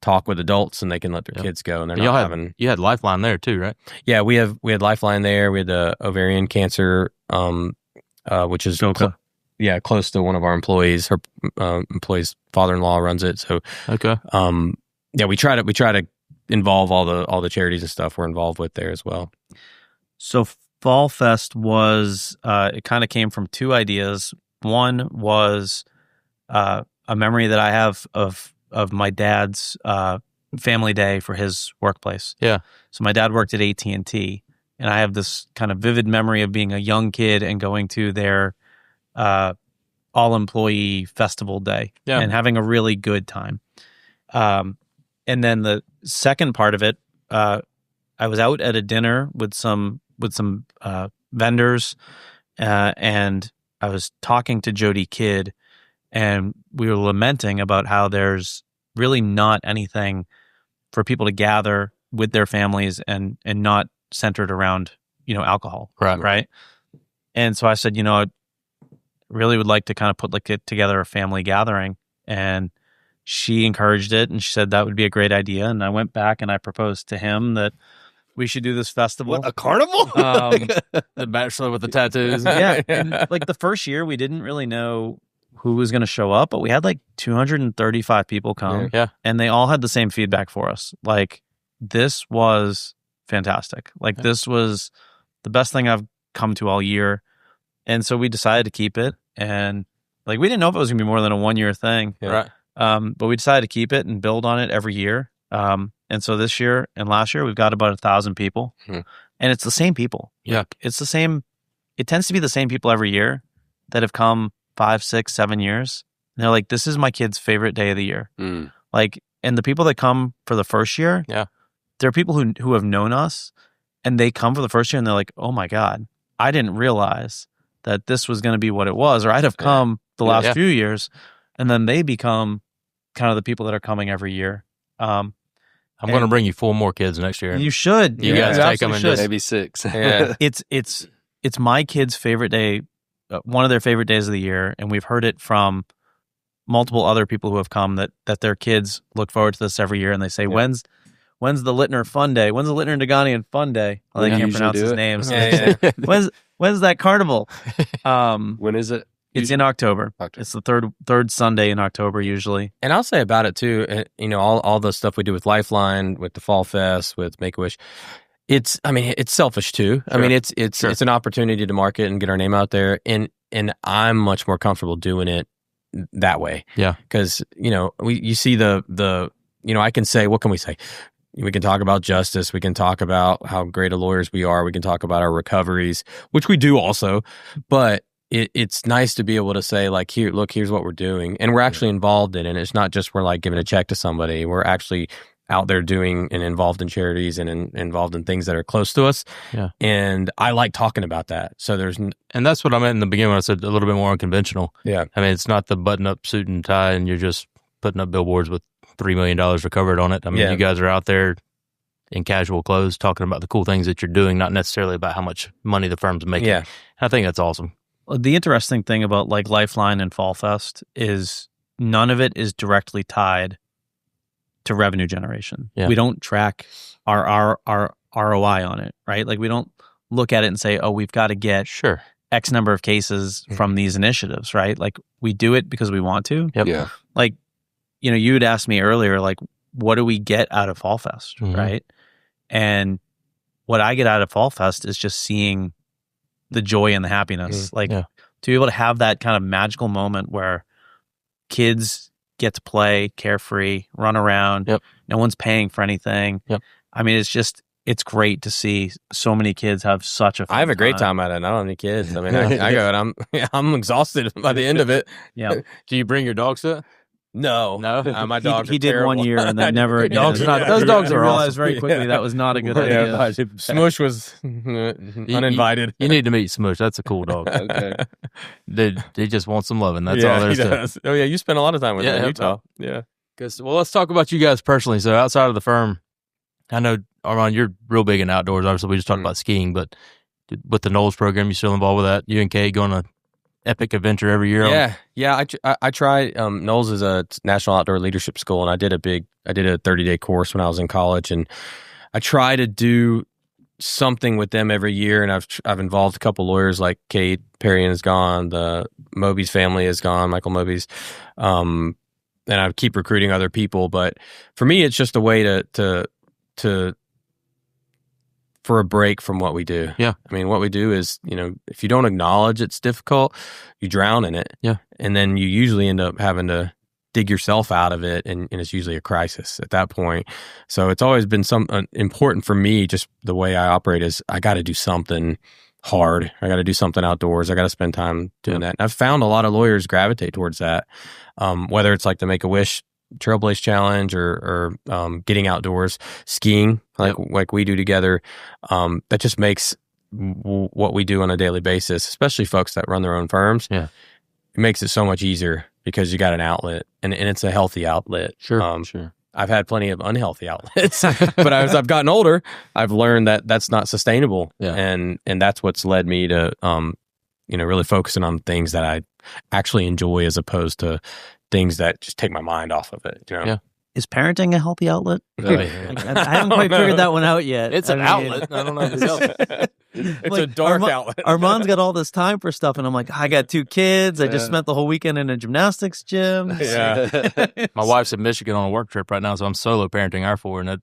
talk with adults, and they can let their kids go, and they're not having. You had Lifeline there too, right? Yeah, we had Lifeline there. We had the ovarian cancer, which is close to one of our employees. Her employee's father-in-law runs it. So we try to involve all the charities and stuff we're involved with there as well. So Fall Fest was it kind of came from 2 ideas. One was a memory that I have of my dad's family day for his workplace. Yeah. So my dad worked at AT&T, and I have this kind of vivid memory of being a young kid and going to their all-employee festival day and having a really good time. And then the second part of it, I was out at a dinner with some vendors, and I was talking to Jody Kidd, and we were lamenting about how there's really not anything for people to gather with their families and not centered around, alcohol. Right. And so I said, I really would like to kind of put together a family gathering. And she encouraged it, and she said that would be a great idea. And I went back and I proposed to him that we should do this festival. What, a carnival? The bachelor with the tattoos. Yeah. And the first year, we didn't really know who was going to show up, but we had 235 people come. Yeah. And they all had the same feedback for us. This was fantastic. This was the best thing I've come to all year. And so we decided to keep it. And we didn't know if it was going to be more than a 1-year thing. Yeah. Right. But we decided to keep it and build on it every year. And so this year and last year, we've got about 1,000 people. And it's the same people. Yeah. It's the same. It tends to be the same people every year that have come 5, 6, 7 years. And they're like, this is my kid's favorite day of the year. And the people that come for the first year, there are people who have known us, and they come for the first year and they're like, oh my God, I didn't realize that this was going to be what it was, or I'd have come the last few years. And then they become kind of the people that are coming every year. I'm going to bring you 4 more kids next year. You should. You guys take them and just maybe 6. Yeah. It's my kids' favorite day, one of their favorite days of the year, and we've heard it from multiple other people who have come that their kids look forward to this every year, and they say, "When's the Litner Fun Day? When's the Litner Deganian Fun Day?" Well, they can't pronounce his name. So when's that carnival? When is it? It's in October. It's the third Sunday in October usually. And I'll say about it too, all the stuff we do with Lifeline, with the Fall Fest, with Make-A-Wish, it's selfish too. Sure. I mean, it's an opportunity to market and get our name out there. And I'm much more comfortable doing it that way. Yeah. Because, you see I can say, what can we say? We can talk about justice. We can talk about how great of lawyers we are. We can talk about our recoveries, which we do also. But it's nice to be able to say, here's what we're doing. And we're actually involved in it. It's not just we're giving a check to somebody. We're actually out there doing and involved in charities and involved in things that are close to us. Yeah. And I like talking about that. So and that's what I meant in the beginning when I said a little bit more unconventional. Yeah. I mean, it's not the button-up suit and tie and you're just putting up billboards with $3 million recovered on it. I mean, you guys are out there in casual clothes talking about the cool things that you're doing, not necessarily about how much money the firm's making. Yeah. I think that's awesome. The interesting thing about Lifeline and Fall Fest is none of it is directly tied to revenue generation. Yeah. We don't track our ROI on it, right? We don't look at it and say, oh, we've got to get X number of cases from these initiatives, right? We do it because we want to. Yep. Yeah. You had asked me earlier, what do we get out of Fall Fest, right? And what I get out of Fall Fest is just seeing the joy and the happiness, to be able to have that kind of magical moment where kids get to play carefree, run around. Yep. No one's paying for anything. Yep. I mean, it's great to see so many kids have such a fun I have a great time at it. I don't have any kids. I mean, I go and I'm exhausted by the end of it. Yeah. Do you bring your dogs to it? No. My dogs he are did terrible. 1 year and then never again. Those dogs I are realized awesome. very quickly that was not a good idea. Smush was uninvited. You need to meet Smush. That's a cool dog. Okay. They just want some loving. That's all there is to it. Oh, yeah. You spent a lot of time with them in Utah. Yeah. Well, let's talk about you guys personally. So outside of the firm, I know, Arman, you're real big in outdoors. Obviously, we just talked about skiing, but with the Knowles program, you still involved with that? UNC going on an epic adventure every year? Yeah. I tried. Knowles is a national outdoor leadership school, and I did a 30-day course when I was in college, and I try to do something with them every year. And I've involved a couple lawyers like Kate Perrion is gone, the Moby's family is gone, Michael Moby's, and I keep recruiting other people. But for me, it's just a way to for a break from what we do. Yeah. I mean, what we do is, if you don't acknowledge it's difficult, you drown in it. Yeah. And then you usually end up having to dig yourself out of it, and it's usually a crisis at that point. So it's always been important for me, just the way I operate is I got to do something hard. I got to do something outdoors. I got to spend time doing that. And I've found a lot of lawyers gravitate towards that, whether it's like the Make-A-Wish Trailblaze Challenge or getting outdoors, skiing like we do together. That just makes what we do on a daily basis, especially folks that run their own firms. Yeah, it makes it so much easier because you got an outlet and it's a healthy outlet. Sure. I've had plenty of unhealthy outlets, but as I've gotten older, I've learned that that's not sustainable. Yeah. And that's what's led me to, really focusing on things that I actually enjoy as opposed to things that just take my mind off of it. Yeah. Is parenting a healthy outlet? Oh, yeah. I haven't quite figured that one out yet. It's an outlet. I don't know if it's healthy. It's a dark outlet. Arman's got all this time for stuff, and I'm like, I got 2 kids. I just spent the whole weekend in a gymnastics gym. Yeah. My wife's in Michigan on a work trip right now, so I'm solo parenting our 4, and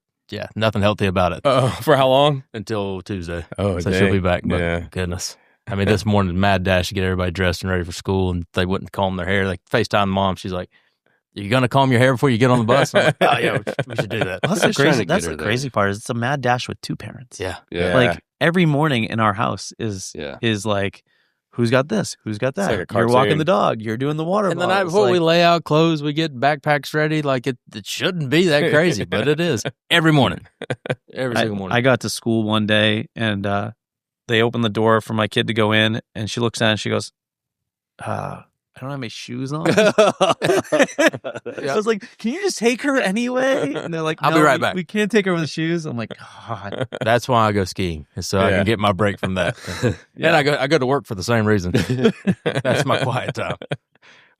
nothing healthy about it For how long? until Tuesday. Oh, So dang. she'll be back. But Yeah. goodness. I mean, this morning, mad dash to get everybody dressed and ready for school, and they wouldn't comb their hair. Like, FaceTime mom, she's like, "You going to comb your hair before you get on the bus?" I'm like, "Oh, yeah, we should do that." Well, Just trying to get that's her the there. crazy part. Is it's a mad dash with 2 parents. Yeah. Yeah. Like every morning in our house is like, who's got this? Who's got that? like a You're walking cartoon. the dog. You're doing the water And the bottle. night It's before we like- lay out clothes, we get backpacks ready. Like, it shouldn't be that crazy, but it is. Every morning. Every single morning. I got to school one day and they opened the door for my kid to go in, and she looks at it and she goes, I don't have my shoes on. I was like, can you just take her anyway? And they're like, I'll be "No, right back." We can't take her with the shoes. I'm like, God. That's why I go skiing, is so I Yeah. can get my break from that. And I go to work for the same reason. That's my quiet time.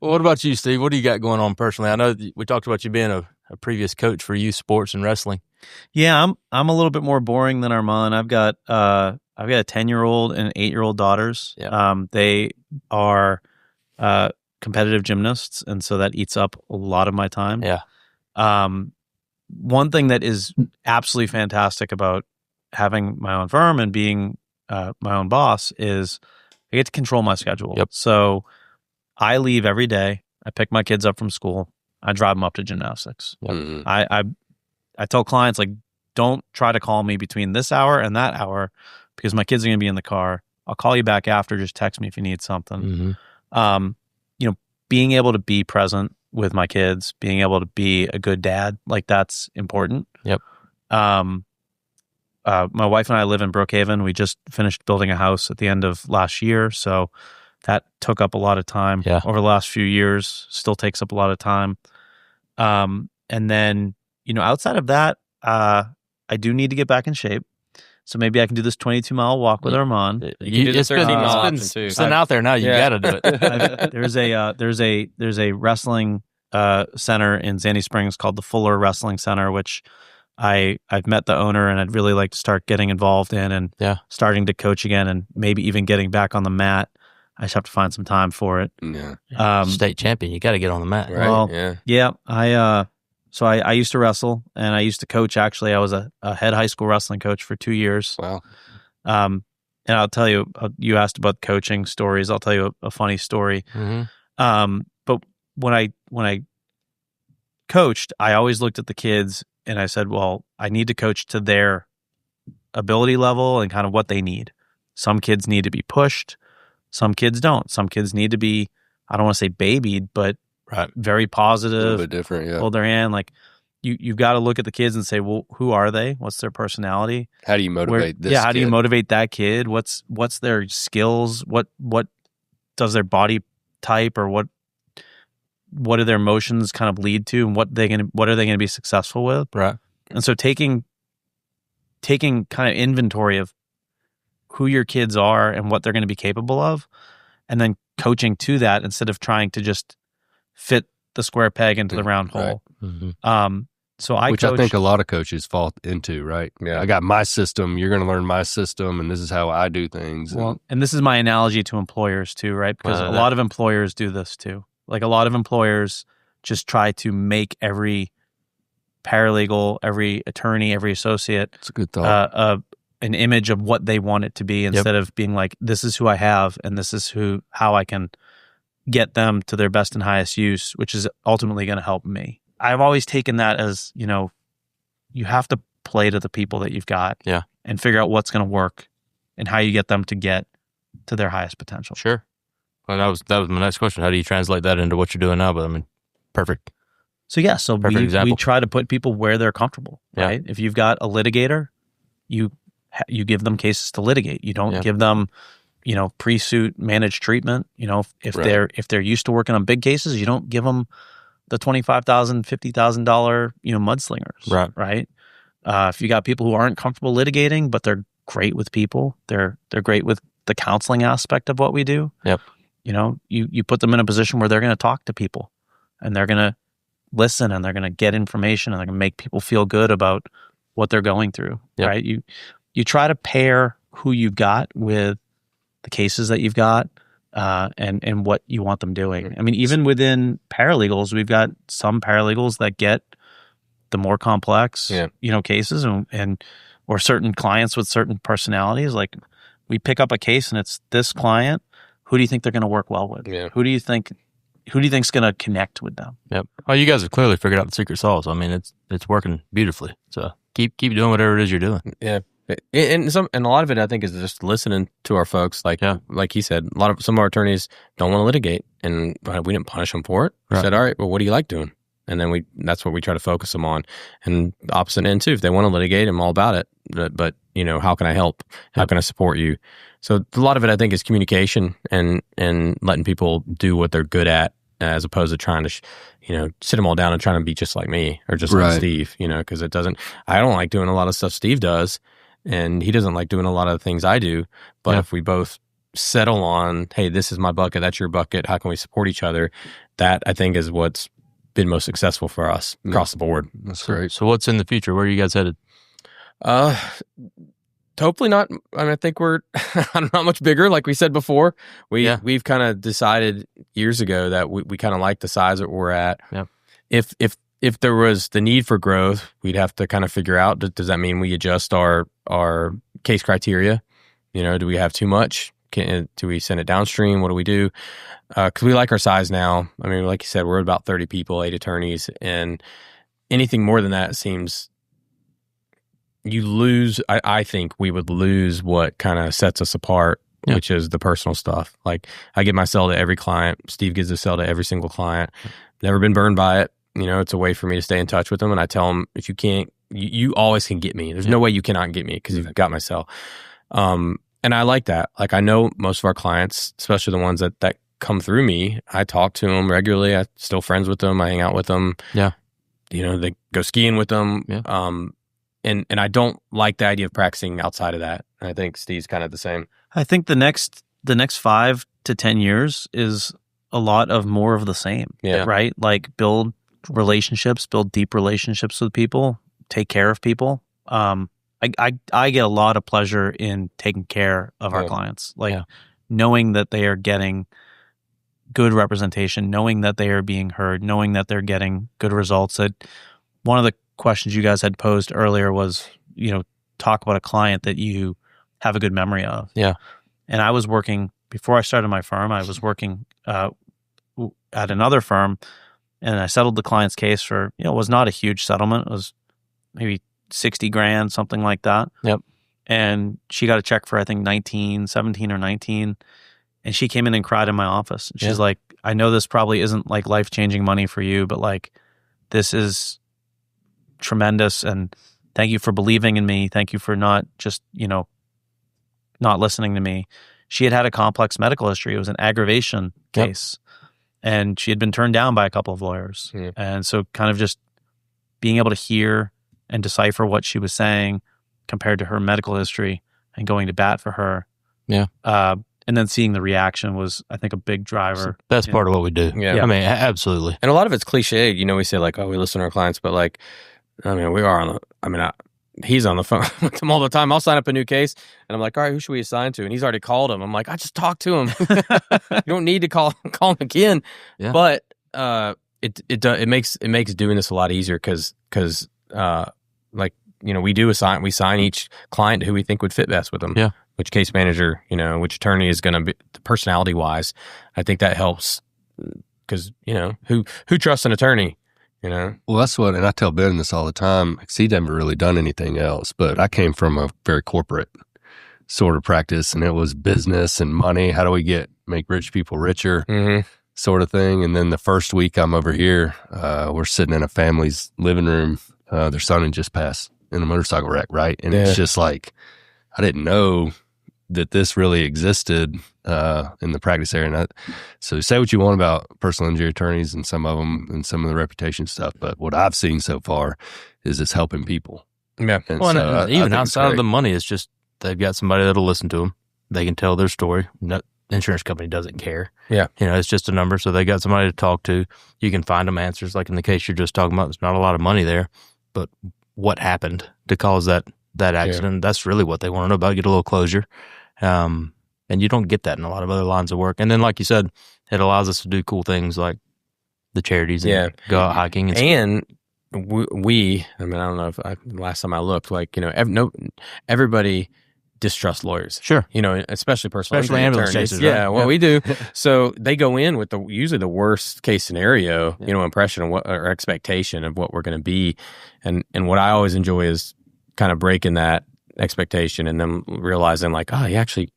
Well, what about you, Steve? What do you got going on personally? I know we talked about you being a previous coach for youth sports and wrestling. Yeah, I'm a little bit more boring than Arman. I've got a 10-year-old and 8-year-old daughters. Yeah. They are competitive gymnasts, and so that eats up a lot of my time. Yeah. One thing that is absolutely fantastic about having my own firm and being my own boss is I get to control my schedule. Yep. So I leave every day. I pick my kids up from school. I drive them up to gymnastics. Mm-mm. I tell clients, like, don't try to call me between this hour and that hour because my kids are going to be in the car. I'll call you back after. Just text me if you need something. Mm-hmm. Being able to be present with my kids, being able to be a good dad, like, that's important. Yep. My wife and I live in Brookhaven. We just finished building a house at the end of last year, so that took up a lot of time over the last few years. Still takes up a lot of time. And then, outside of that, I do need to get back in shape. So maybe I can do this 22-mile walk with Arman. You can do the 13-mile option, it's too. been out there now. You got to do it. There's a wrestling center in Sandy Springs called the Fuller Wrestling Center, which I've met the owner, and I'd really like to start getting involved in and starting to coach again, and maybe even getting back on the mat. I just have to find some time for it. Yeah. State champion. You got to get on the mat. Right. Well, yeah. I used to wrestle, and I used to coach. Actually, I was a head high school wrestling coach for 2 years. Wow. And I'll tell you, you asked about coaching stories. I'll tell you a funny story. Mm-hmm. But when I coached, I always looked at the kids and I said, well, I need to coach to their ability level and kind of what they need. Some kids need to be pushed. Some kids don't. Some kids need to be, I don't want to say babied, but very A positive. little bit different, yeah. Hold their hand. Like, you've got to look at the kids and say, well, who are they? What's their personality? How do you motivate this how do you kid? motivate that kid? What's their skills? What does their body type, or what do their emotions kind of lead to, and what are they going to be successful with? Right. And so taking kind of inventory of who your kids are and what they're going to be capable of, and then coaching to that instead of trying to just fit the square peg into the round Right. hole. Mm-hmm. So I Which I think a lot of coaches fall into, right? Yeah. I got my system. You're going to learn my system, and this is how I do things. Well, and this is my analogy to employers too, right? Because a lot of employers do this too. Like, a lot of employers just try to make every paralegal, every attorney, every associate it's a good thought. an image of what they want it to be, instead of being like, this is who I have and this is how I can get them to their best and highest use, which is ultimately going to help me. I've always taken that as, you have to play to the people that you've got and figure out what's going to work and how you get them to get to their highest potential. Sure. Well, that was my next question. How do you translate that into what you're doing now? But I mean, perfect. So Perfect example. we try to put people where they're comfortable, right? If you've got a litigator, you give them cases to litigate. You don't give them pre-suit managed treatment. If Right. they're used to working on big cases, you don't give them the $25,000, $50,000 mudslingers. Right. If you got people who aren't comfortable litigating, but they're great with people, they're great with the counseling aspect of what we do. Yep. You put them in a position where they're going to talk to people, and they're going to listen, and they're going to get information, and they're going to make people feel good about what they're going through. Yep. Right. You try to pair who you've got with the cases that you've got, and what you want them doing. I mean, even within paralegals, we've got some paralegals that get the more complex, cases, and or certain clients with certain personalities. Like, we pick up a case and it's this client. Who do you think they're going to work well with? Yeah. Who do you think's going to connect with them? Yep. Oh, you guys have clearly figured out the secret sauce. I mean, it's working beautifully. So keep doing whatever it is you're doing. Yeah. And a lot of it, I think, is just listening to our folks. Like he said, some of our attorneys don't want to litigate, and we didn't punish them for it. We said, all right, well, what do you like doing? And then that's what we try to focus them on. And the opposite end too, if they want to litigate, I'm all about it. But how can I help? How can I support you? So a lot of it, I think, is communication and letting people do what they're good at, as opposed to trying to, sit them all down and trying to be just like me or just like Steve, because I don't like doing a lot of stuff Steve does, and he doesn't like doing a lot of the things I do. But if we both settle on, hey, this is my bucket, that's your bucket, how can we support each other? That, I think, is what's been most successful for us across the board. That's great. So what's in the future? Where are you guys headed? Hopefully not. I mean, I think we're not much bigger. Like we said before, we've kind of decided years ago that we kind of like the size that we're at. Yep. If there was the need for growth, we'd have to kind of figure out, does that mean we adjust our case criteria? Do we have too much? Do we send it downstream? What do we do? Because we like our size now. I mean, like you said, we're about 30 people, 8 attorneys, and anything more than that seems you lose. I think we would lose what kind of sets us apart, which is the personal stuff. Like, I give my cell to every client. Steve gives a cell to every single client. Never been burned by it. It's a way for me to stay in touch with them. And I tell them, if you can't, you always can get me. There's no way you cannot get me because you've got my cell. And I like that. Like, I know most of our clients, especially the ones that come through me, I talk to them regularly. I'm still friends with them. I hang out with them. Yeah. They go skiing with them. Yeah. And I don't like the idea of practicing outside of that. And I think Steve's kind of the same. I think the next 5 to 10 years is a lot of more of the same. Yeah. Right? Like, build relationships, build deep relationships with people, take care of people. I get a lot of pleasure in taking care of our clients, like knowing that they are getting good representation, knowing that they are being heard, knowing that they're getting good results. One of the questions you guys had posed earlier was, talk about a client that you have a good memory of. Yeah. And I was working, before I started my firm, I was working at another firm, and I settled the client's case for, it was not a huge settlement. It was maybe $60,000, something like that. Yep. And she got a check for, I think, 17 or 19. And she came in and cried in my office. And she's like, I know this probably isn't like life-changing money for you, but like, this is tremendous. And thank you for believing in me. Thank you for not just, not listening to me. She had a complex medical history. It was an aggravation case. And she had been turned down by a couple of lawyers. Yeah. And so kind of just being able to hear and decipher what she was saying compared to her medical history and going to bat for her. Yeah. And then seeing the reaction was, I think, a big driver. That's part of what we do. Yeah. I mean, absolutely. And a lot of it's cliched. We say like, oh, we listen to our clients, but like, I mean, we are on the, he's on the phone with them all the time. I'll sign up a new case and I'm like, all right, who should we assign to? And he's already called him. I'm like, I just talked to him. You don't need to call him again. Yeah. But it makes doing this a lot easier because we sign each client who we think would fit best with them. Yeah. Which case manager, which attorney is going to be personality wise. I think that helps because, who trusts an attorney? Well, that's what, and I tell Ben this all the time, because he'd never really done anything else, but I came from a very corporate sort of practice, and it was business and money. How do we make rich people richer, sort of thing. And then the first week I'm over here, we're sitting in a family's living room. Their son had just passed in a motorcycle wreck, right? And it's just like, I didn't know that this really existed in the practice area. So say what you want about personal injury attorneys and some of them and some of the reputation stuff, but what I've seen so far is it's helping people. Yeah. And Well, so and I even think it's outside of great. the money, it's just they've got somebody that'll listen to them. They can tell their story. The insurance company doesn't care. Yeah. It's just a number. So they got somebody to talk to. You can find them answers. Like in the case you're just talking about, there's not a lot of money there, but what happened to cause that accident? That's really what they want to know about. Get a little closure. And you don't get that in a lot of other lines of work. And then, like you said, it allows us to do cool things like the charities and go out hiking. And we, I mean, I don't know if last time I looked, like, everybody distrusts lawyers. Sure. Especially personal Especially injury ambulance attorneys. chasers, Yeah, right? well, we do. So they go in with usually the worst case scenario, impression or expectation of what we're going to be. And what I always enjoy is kind of breaking that expectation and then realizing like, oh, he actually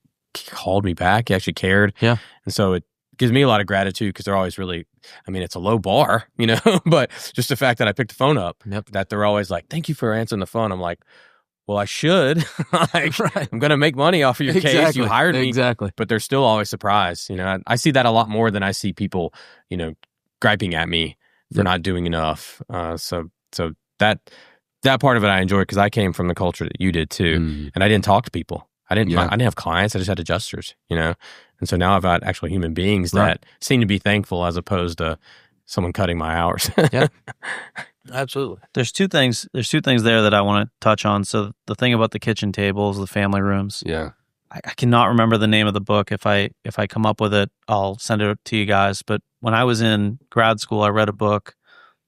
called me back. He actually cared. Yeah. And so it gives me a lot of gratitude because they're always really, I mean, it's a low bar, but just the fact that I picked the phone up, that they're always like, thank you for answering the phone. I'm like, well, I should. Like, right. I'm going to make money off of your case. You hired me. Exactly. But they're still always surprised. I see that a lot more than I see people, griping at me for not doing enough. So that part of it I enjoy because I came from the culture that you did too. And I didn't talk to people. I didn't have clients. I just had adjusters, And so now I've got actual human beings that seem to be thankful as opposed to someone cutting my hours. Yeah. Absolutely. There's two things there that I want to touch on. So the thing about the kitchen tables, the family rooms. Yeah. I cannot remember the name of the book. If I come up with it, I'll send it to you guys. But when I was in grad school, I read a book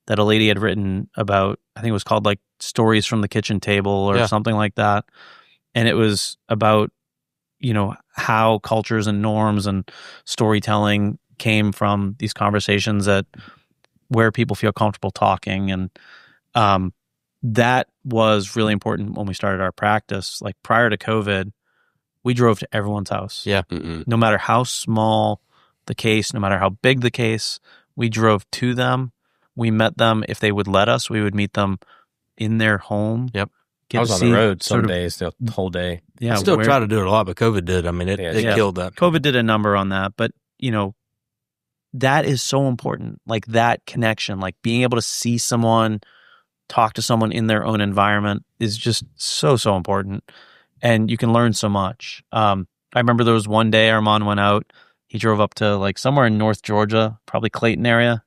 that a lady had written about, I think it was called like Stories from the Kitchen Table or something like that. And it was about, how cultures and norms and storytelling came from these conversations that where people feel comfortable talking. And that was really important when we started our practice. Like prior to COVID, we drove to everyone's house. Yeah. No matter how small the case, no matter how big the case, we drove to them. We met them. If they would let us, we would meet them in their home. Yep. I was on the road some days, the whole day. Yeah. I still try to do it a lot, but COVID did. I mean, it killed that. COVID did a number on that. But, that is so important. Like that connection, like being able to see someone, talk to someone in their own environment is just so, so important. And you can learn so much. I remember there was one day Arman went out. He drove up to like somewhere in North Georgia, probably Clayton area.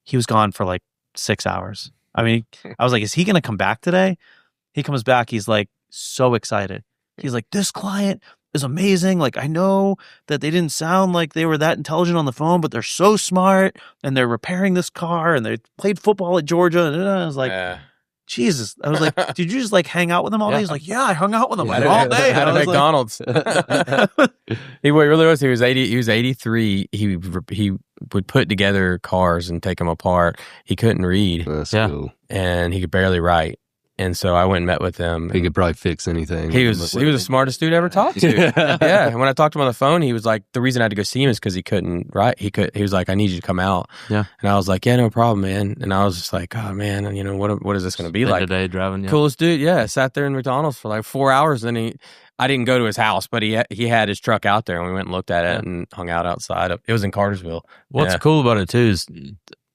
He was gone for like 6 hours. I mean, I was like, is he going to come back today? He comes back. He's like so excited. He's like, this client is amazing. Like, I know that they didn't sound like they were that intelligent on the phone, but they're so smart and they're repairing this car and they played football at Georgia. And I was like, Jesus. I was like, did you just like hang out with them all day? He's like, yeah, I hung out with them all day. At a McDonald's. He really was. He was 80. He was 83. He would put together cars and take them apart. He couldn't read. That's cool. And he could barely write. And so I went and met with him. He could probably fix anything. He was the smartest dude I ever talked to. Yeah. And when I talked to him on the phone, he was like, the reason I had to go see him is because he couldn't write. He was like, I need you to come out. Yeah. And I was like, yeah, no problem, man. And I was just like, oh man, what is this going to be like? Today driving. Yeah. Coolest dude. Yeah. I sat there in McDonald's for like 4 hours. And I didn't go to his house, but he had his truck out there and we went and looked at it and hung out outside. It was in Cartersville. What's cool about it too is,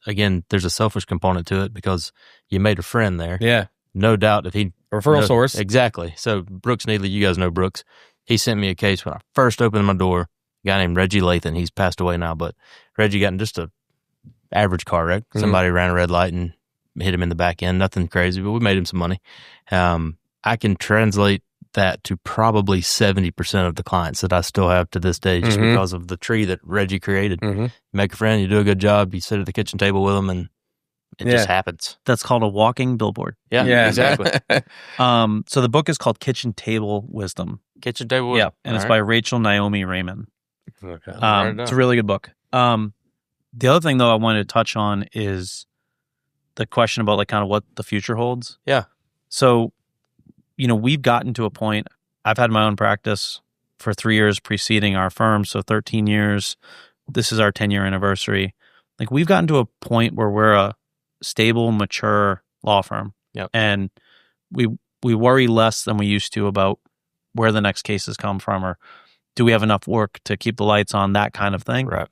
again, there's a selfish component to it because you made a friend there. Yeah. No doubt if he... Referral source. Exactly. So Brooks Needley, you guys know Brooks. He sent me a case when I first opened my door. A guy named Reggie Lathan. He's passed away now, but Reggie got in just a average car wreck. Somebody ran a red light and hit him in the back end. Nothing crazy, but we made him some money. I can translate that to probably 70% of the clients that I still have to this day just because of the tree that Reggie created. You make a friend, you do a good job, you sit at the kitchen table with them, and it just happens. That's called a walking billboard. Yeah, exactly. So the book is called Kitchen Table Wisdom. Kitchen Table Wisdom. Yeah, and it's by Rachel Naomi Raymond. Okay. It's a really good book. The other thing, though, I wanted to touch on is the question about like kind of what the future holds. Yeah. So, we've gotten to a point, I've had my own practice for 3 years preceding our firm, so 13 years. This is our 10-year anniversary. Like we've gotten to a point where we're a stable, mature law firm. Yep. And we worry less than we used to about where the next cases come from, or do we have enough work to keep the lights on, that kind of thing. Right.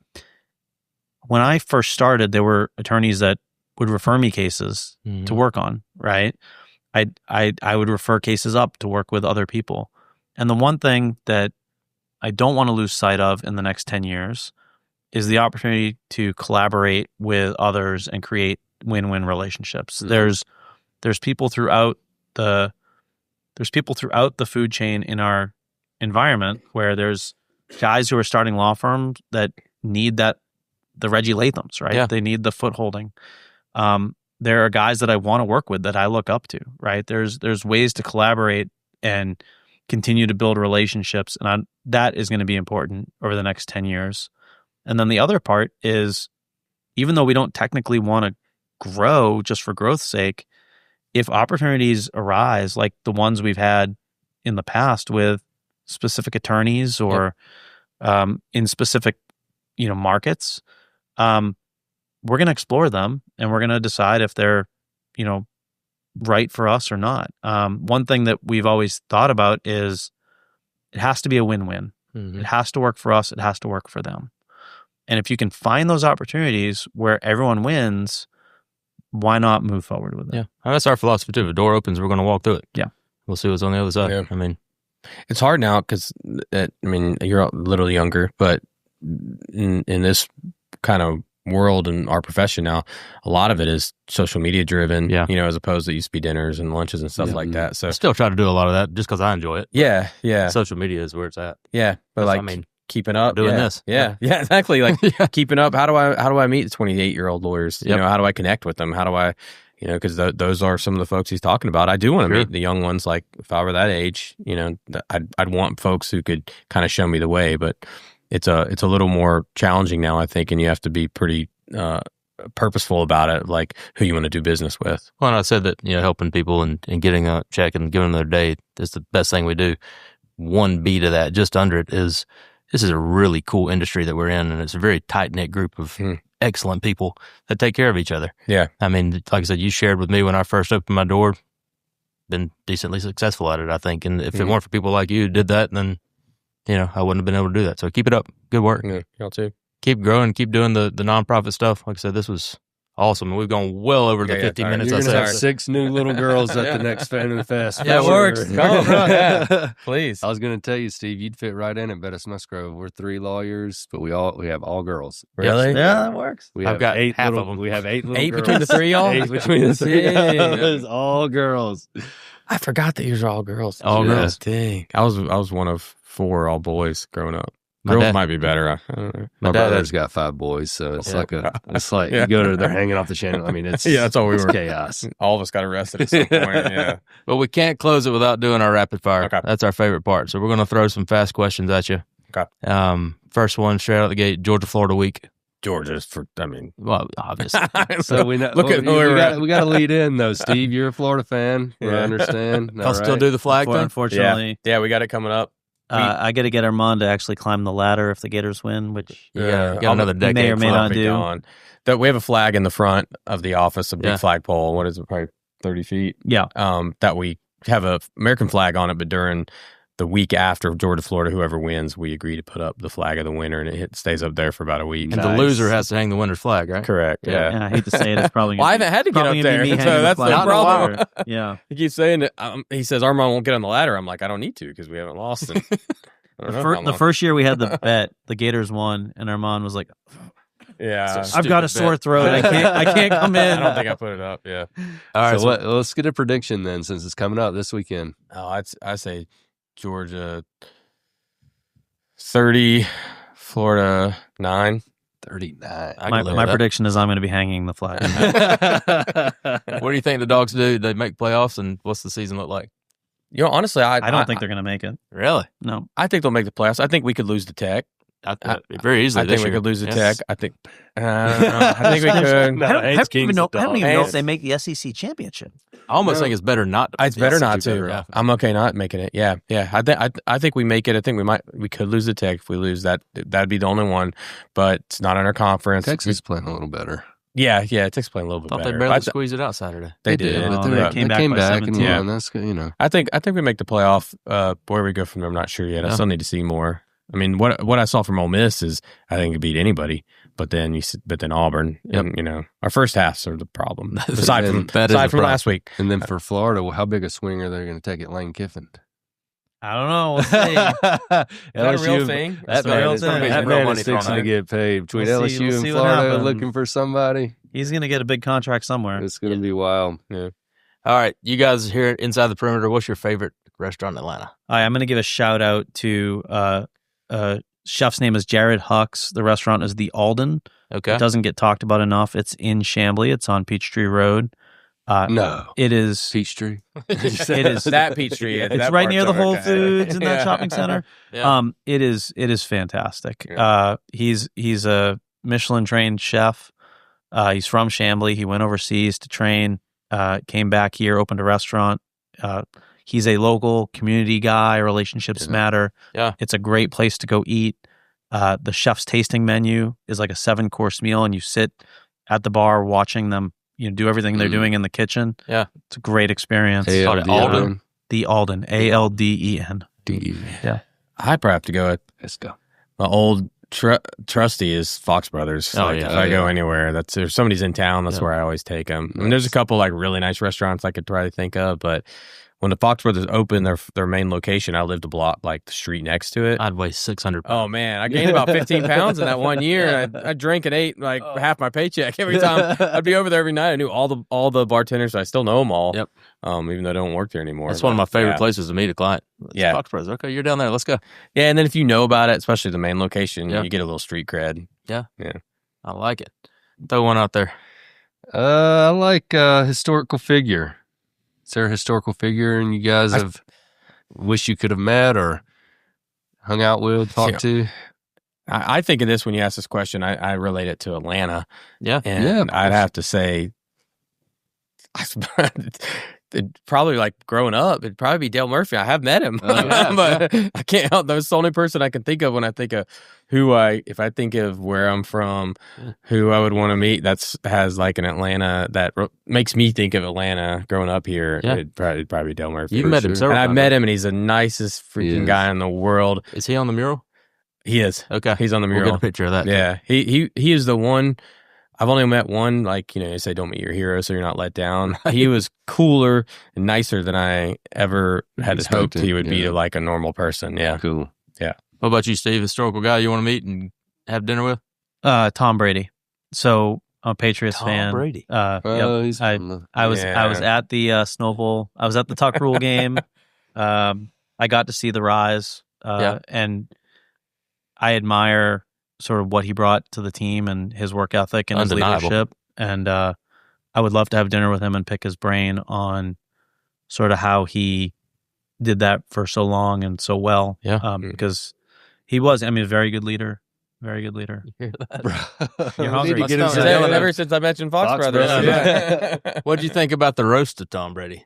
When I first started, there were attorneys that would refer me cases to work on, right? I would refer cases up to work with other people. And the one thing that I don't want to lose sight of in the next 10 years is the opportunity to collaborate with others and create win-win relationships. There's people throughout the food chain in our environment where there's guys who are starting law firms that need the Reggie Lathams, right? Yeah. They need the footholding. There are guys that I want to work with that I look up to, right? There's ways to collaborate and continue to build relationships, and that is going to be important over the next 10 years. And then the other part is, even though we don't technically want to grow just for growth's sake, if opportunities arise like the ones we've had in the past with specific attorneys or in specific markets, we're going to explore them and we're going to decide if they're right for us or not. One thing that we've always thought about is it has to be a win-win. It has to work for us. It has to work for them. And if you can find those opportunities where everyone wins, why not move forward with it? Yeah. And that's our philosophy too. If a door opens, we're going to walk through it. Yeah. We'll see what's on the other side. Yeah. I mean, It's hard now because, you're a little younger, but in this kind of world and our profession now, a lot of it is social media driven, as opposed to it used to be dinners and lunches and stuff like that. So I still try to do a lot of that just because I enjoy it. Yeah. Social media is where it's at. Yeah. But keeping up, doing this. Yeah, exactly. Like keeping up. How do I meet 28-year-old lawyers? How do I connect with them? How do I, because those are some of the folks he's talking about. I do want to meet the young ones. Like if I were that age, I'd want folks who could kind of show me the way. But it's a little more challenging now, I think, and you have to be pretty purposeful about it, like who you want to do business with. Well, and I said that helping people and getting a check and giving them their day is the best thing we do. 1B to that, just under it, is this is a really cool industry that we're in, and it's a very tight-knit group of excellent people that take care of each other. Yeah. I mean, like I said, you shared with me when I first opened my door, been decently successful at it, I think. And if it weren't for people like you who did that, then, I wouldn't have been able to do that. So keep it up. Good work. Yeah, y'all too. Keep growing. Keep doing the nonprofit stuff. Like I said, this was awesome. And we've gone well over the 50 minutes. You're I gonna have said. 6 new little girls at the next Fan and Fest. Yeah, it works. Yeah. Please. I was going to tell you, Steve, you'd fit right in at Bettis Musgrove. We're 3 lawyers, but we have all girls. Really? Yeah, that works. We I've have got 8 half little, of them. We have 8 little 8 girls. between the 3 y'all? 8 between the 3. Dang. It's all girls. I forgot that yours are all girls. All girls. Dang. I was one of 4 all boys growing up. My Girls dad- might be better. I don't know. My dad- brother's got 5 boys, so it's Yeah. it's like you go to, they're hanging off the channel. I mean, it's That's all we it's were. chaos. All of us got arrested at some point. Yeah. But we can't close it without doing our rapid fire. Okay. That's our favorite part. So we're going to throw some fast questions at you. Okay. First one, straight out the gate, Georgia, Florida week. Georgia's Well, obviously. So we know. Look at who we're at. we got to lead in though, Steve. You're a Florida fan. I Yeah. understand. I'll still do the flag thing. Unfortunately, Yeah, we got it coming up. I got to get Arman to actually climb the ladder if the Gators win, which You got another decade. may or may for it. not Be do. gone. We have a flag in the front of the office, a big Yeah. flagpole. What is it? Probably 30 feet. Yeah. That we have a American flag on it, but during the week after Georgia, Florida, whoever wins, we agree to put up the flag of the winner, and it stays up there for about a week. And the loser has to hang the winner's flag, right? Correct. Yeah. Yeah, I hate to say it, it's probably Well, I haven't had to get probably up gonna there, be me so hanging that's the the flag. problem. Yeah. He keeps saying that. He says Arman won't get on the ladder. I'm like, I don't need to because we haven't lost. And I don't know how The long. first year we had the bet, the Gators won, and Arman was like, Yeah. "I've got a sore throat. I can't come in." I don't think I put it up. Yeah. All right. So let's get a prediction then, since it's coming up this weekend. Oh, I say Georgia 30, Florida 9. 39. I can My live with that. prediction is I'm going to be hanging the flag. What do you think the Dogs do? They make playoffs, and what's the season look like? Honestly, I don't think they're going to make it. Really? No. I think they'll make the playoffs. I think we could lose to Tech. Very easily. I this think we year. could lose to Yes. Tech. I think. I don't know. I think we could. No, I don't Haynes even King's know. the I don't dog. even know if Haynes- they make the SEC championship. I almost No. think it's better not. To It's better yes, not it's better, to. yeah. I'm okay not making it. Yeah. I think we make it. I think we could lose to Tech. If we lose that, that'd be the only one. But it's not in our conference. Texas is playing a little better. Yeah, it takes play a little bit Thought better. they barely I squeezed it out Saturday. They did. Oh, But they came back by and 17. won. That's good, you know. I think we make the playoff. Where we go from there, I'm not sure yet. I Yeah. still need to see more. I mean, what I saw from Ole Miss is I think it beat anybody, but then Auburn. Yep. And, you know, our first halfs are the problem. That is aside the from problem. last week. And then for Florida, well, how big a swing are they going to take at Lane Kiffin? I don't know. We'll see. Is that a real thing? That a real man is, thing. that Real man money is thrown fixing at to him. get paid. Between We'll see- LSU we'll and see what Florida happens. looking for somebody, He's going to get a big contract somewhere. it's going to be wild. Yeah. All right, you guys here at Inside the Perimeter, what's your favorite restaurant in Atlanta? All right, I'm going to give a shout out to chef's name is Jared Hucks. The restaurant is the Alden. Okay. It doesn't get talked about enough. It's in Chamblee. It's on Peachtree Road. No. It is. Peachtree. It is. That Peachtree. Yeah, It's that right near the part's Whole okay. Foods in that Yeah. shopping center. Yeah. It is fantastic. Yeah. He's a Michelin trained chef. He's from Chamblee. He went overseas to train. Came back here, opened a restaurant. He's a local community guy. Relationships matter. Yeah. It's a great place to go eat. The chef's tasting menu is like a 7-course meal, and you sit at the bar watching them, do everything they're doing in the kitchen. Yeah. It's a great experience. Alden. The Alden, Alden. Yeah. I probably have to go with Let's go. my old trusty is Fox Brothers. Oh, Like, yeah. if I go anywhere, if somebody's in town, that's where I always take them. I mean, there's a couple like really nice restaurants I could try to think of, but when the Fox Brothers opened their main location, I lived a block like the street next to it. I'd weigh 600 pounds. Oh man, I gained about 15 pounds in that 1 year. I drank and ate like half my paycheck every time. I'd be over there every night. I knew all the bartenders. I still know them all. Yep. Even though I don't work there anymore. That's one of my favorite Yeah. places to meet a client. It's Yeah. Fox Brothers. Okay, you're down there. Let's go. Yeah, and then if you know about it, especially the main location, Yeah. you get a little street cred. I like it. Throw one out there. I like historical figure. Is there a historical figure and you guys have wish you could have met or hung out with, talked to? I think of this when you ask this question. I relate it to Atlanta. Yeah. And Yeah, I'd have to say, probably like growing up, it'd probably be Dale Murphy. I have met him, but I can't help. That's the only person I can think of when I think of if I think of where I'm from, who I would want to meet. Has like an Atlanta that makes me think of Atlanta growing up here. Yeah. It'd probably be Dale Murphy. You've met him several And I've times. met him, and he's the nicest freaking guy in the world. Is he on the mural? He is. Okay. He's on the We'll mural. get a picture of that. Yeah, he is the one. I've only met one. Like, they say, don't meet your hero, so you're not let down. He was cooler and nicer than I ever had hoped Expected, he would be yeah. to like a normal person. Yeah, Cool. What about you, Steve? Historical guy you want to meet and have dinner with? Tom Brady. So I'm a Patriots fan. Brady. Yep. He's I was at the Snow Bowl. I was at the Tuck Rule game. I got to see the rise. And I admire sort of what he brought to the team and his work ethic and his Undeniable. leadership. And I would love to have dinner with him and pick his brain on sort of how he did that for so long and so well. Yeah. Because he was, a very good leader. Very good leader. You hear that? You're hungry. Get him Let's saying go. ever since I mentioned Fox Fox Brothers. Brothers. Yeah. What'd you think about the roast of Tom Brady?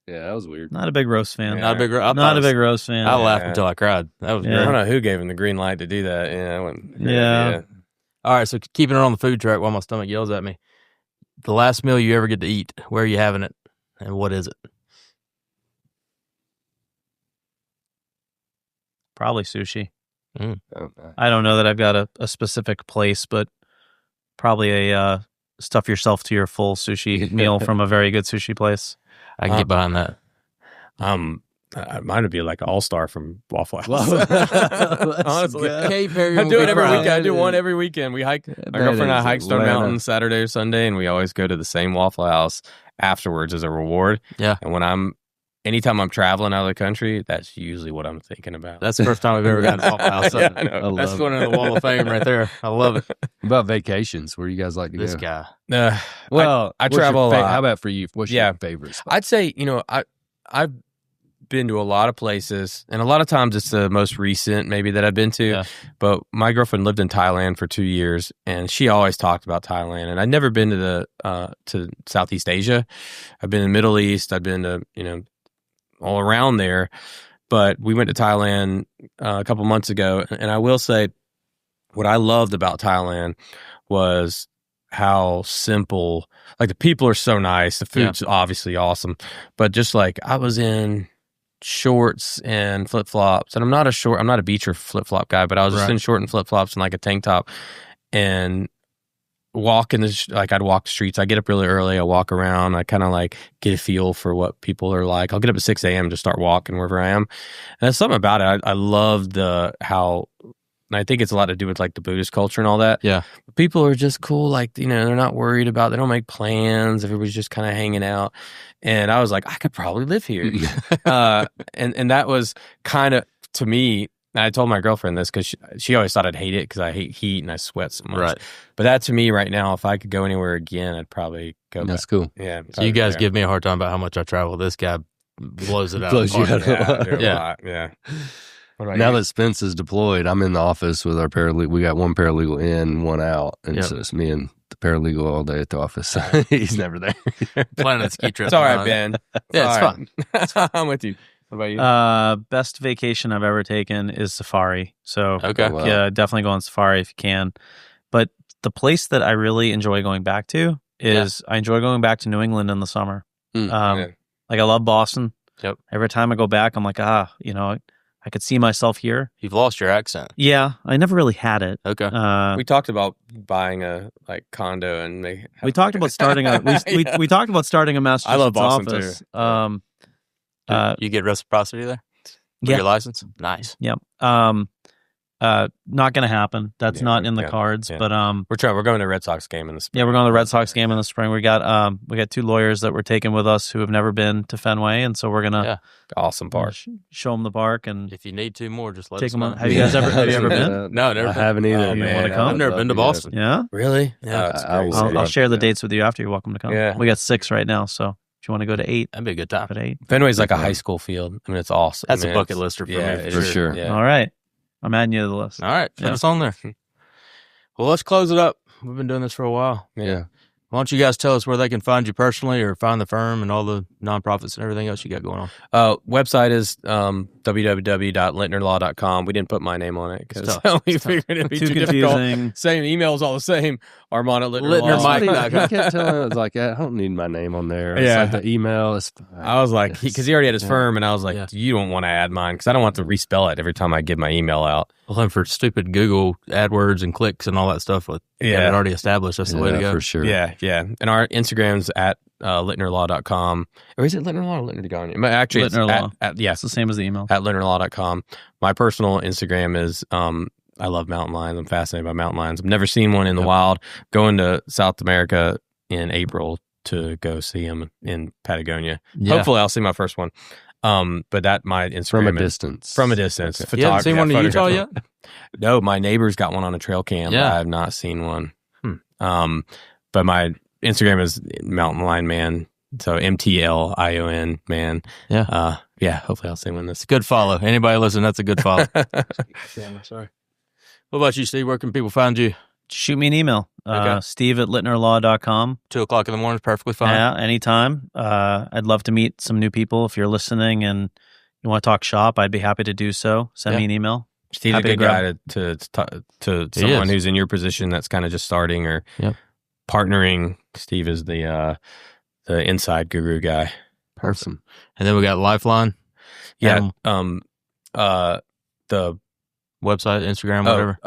Yeah, that was weird. Not a big roast fan. Yeah. Not a big roast. Not a big roast fan. I laughed Yeah. until I cried. That was Yeah. I great. don't know who gave him the green light to do that. Yeah, I wouldn't- Yeah. All right, so keeping it on the food track while my stomach yells at me. The last meal you ever get to eat, where are you having it, and what is it? Probably sushi. Oh, I don't know that I've got a specific place, but probably a stuff yourself to your full sushi meal from a very good sushi place. I can get behind that. Mine would be like an all-star from Waffle House. Honestly. Katy Perry I do it every McBride. weekend. I do one every weekend. We hike. My girlfriend and I hike Stone Atlanta. Mountain Saturday or Sunday, and we always go to the same Waffle House afterwards as a reward. Yeah. And anytime I'm traveling out of the country, that's usually what I'm thinking about. That's the first time we've ever gotten to Waffle House. Yeah, I know. That's going into the Wall of Fame right there. I love it. What about vacations? Where you guys like to This go? guy. Well, I what's your travel a lot. How about for you? What's Yeah. your favorite spot? I'd say, I've been to a lot of places, and a lot of times it's the most recent maybe that I've been to. Yeah. But my girlfriend lived in Thailand for 2 years, and she always talked about Thailand. And I'd never been to to Southeast Asia. I've been in the Middle East. I've been to all around there. But we went to Thailand a couple months ago, and I will say, what I loved about Thailand was how simple, like the people are so nice. The food's obviously awesome, but just like I was in shorts and flip flops, and I'm not a beach or flip flop guy, but I was just in short and flip flops and like a tank top, and walking like I'd walk the streets. I get up really early. I walk around. I kind of like get a feel for what people are like. I'll get up at 6 a.m. to start walking wherever I am, and there's something about it. I love how. And I think it's a lot to do with like the Buddhist culture and all that. Yeah. People are just cool. Like, they're not worried about, they don't make plans. Everybody's just kind of hanging out. And I was like, I could probably live here. And that was kind of, to me, and I told my girlfriend this because she always thought I'd hate it because I hate heat and I sweat so much. Right. But that to me right now, if I could go anywhere again, I'd probably go That's back. cool. Yeah. So you guys give me a hard time about how much I travel. This guy blows it out. Blows you out a lot. Yeah. Yeah. Now that Spence is deployed, I'm in the office with our paralegal. We got one paralegal in, one out. And so it's me and the paralegal all day at the office. He's never there. Planning a ski trip. It's all right, Ben. Yeah, it's fun. I'm with you. What about you? Best vacation I've ever taken is safari. So Okay. Wow. yeah, definitely go on safari if you can. But the place that I really enjoy going back to is I enjoy going back to New England in the summer. Like I love Boston. Yep. Every time I go back, I'm like, I could see myself here. You've lost your accent. Yeah, I never really had it. Okay. We talked about buying a condo, and We talked about starting we talked about starting a Massachusetts I love Boston office. too. You get reciprocity there? For Yeah. your license? Nice. Yep. Not going to happen. That's not in the cards. Yeah. But We're going to a Red Sox game in the spring. yeah, we're going to the Red Sox game in the spring. We got 2 lawyers that we're taking with us who have never been to Fenway, and so we're gonna Awesome park. show them the park and If you need 2 more, just let take us them know. on. Have you guys ever been? No, never I been. haven't either. Oh, man. wanna come? I've never been to Boston. Yeah, Really? Yeah. Oh, it's I great. will I'll share the Yeah. dates with you after. You're welcome to come. Yeah. We got 6 right now, so if you want to go to 8, That'd be a good time. at 8. Fenway's like a high school field. I mean, it's awesome. That's a man. bucket lister for me, it for is. sure. Yeah. All right, I'm adding you to the list. All right. Put Yeah. us on there. Well, let's close it up. We've been doing this for a while. Yeah. Why don't you guys tell us where they can find you personally or find the firm and all the nonprofits and everything else you got going on? Website is www.litnerlaw.com. We didn't put my name on it because we figured it'd be Too too difficult. confusing. Same email is all the same. Arman at Litner Litner Mike. Law. He kept telling us, I was like, I don't need my name on there. It's Yeah. like the email is fine. I was like, because he already had his Yeah. firm, and I was like, Yeah. you don't want to add mine because I don't want to respell it every time I give my email out. Well, and for stupid Google AdWords and clicks and all that stuff, with Yeah. it already established, that's the way to go. for sure. Yeah, yeah. And our Instagram's at litnerlaw.com. Or is it Litner Law or Litner Deganian? But actually, it's Litner Law. yes, It's the same as the email. at litnerlaw.com. My personal Instagram is I love mountain lions. I'm fascinated by mountain lions. I've never seen one in the wild. Going to South America in April to go see them in Patagonia. Yeah. Hopefully I'll see my first one. But that my Instagram From a is- distance. From a distance. Okay. You haven't seen one in Utah yet? No, my neighbor's got one on a trail cam. Yeah. I have not seen one. But my Instagram is Mountain Lion Man. So MTLION man. Yeah. Yeah. Hopefully I'll see one this. Good follow. Anybody listen, that's a good follow. Damn, sorry. What about you, Steve? Where can people find you? Shoot me an email. Okay. Steve@litnerlaw.com. 2:00 in the morning is perfectly fine. Yeah, anytime. I'd love to meet some new people. If you're listening and you want to talk shop, I'd be happy to do so. Send me an email. Steve's a Happy to good guy grab. to He someone is. who's in your position that's kind of just starting or partnering. Steve is the inside guru guy. Perfect. And then we got Lifeline. Yeah. The website, Instagram, whatever.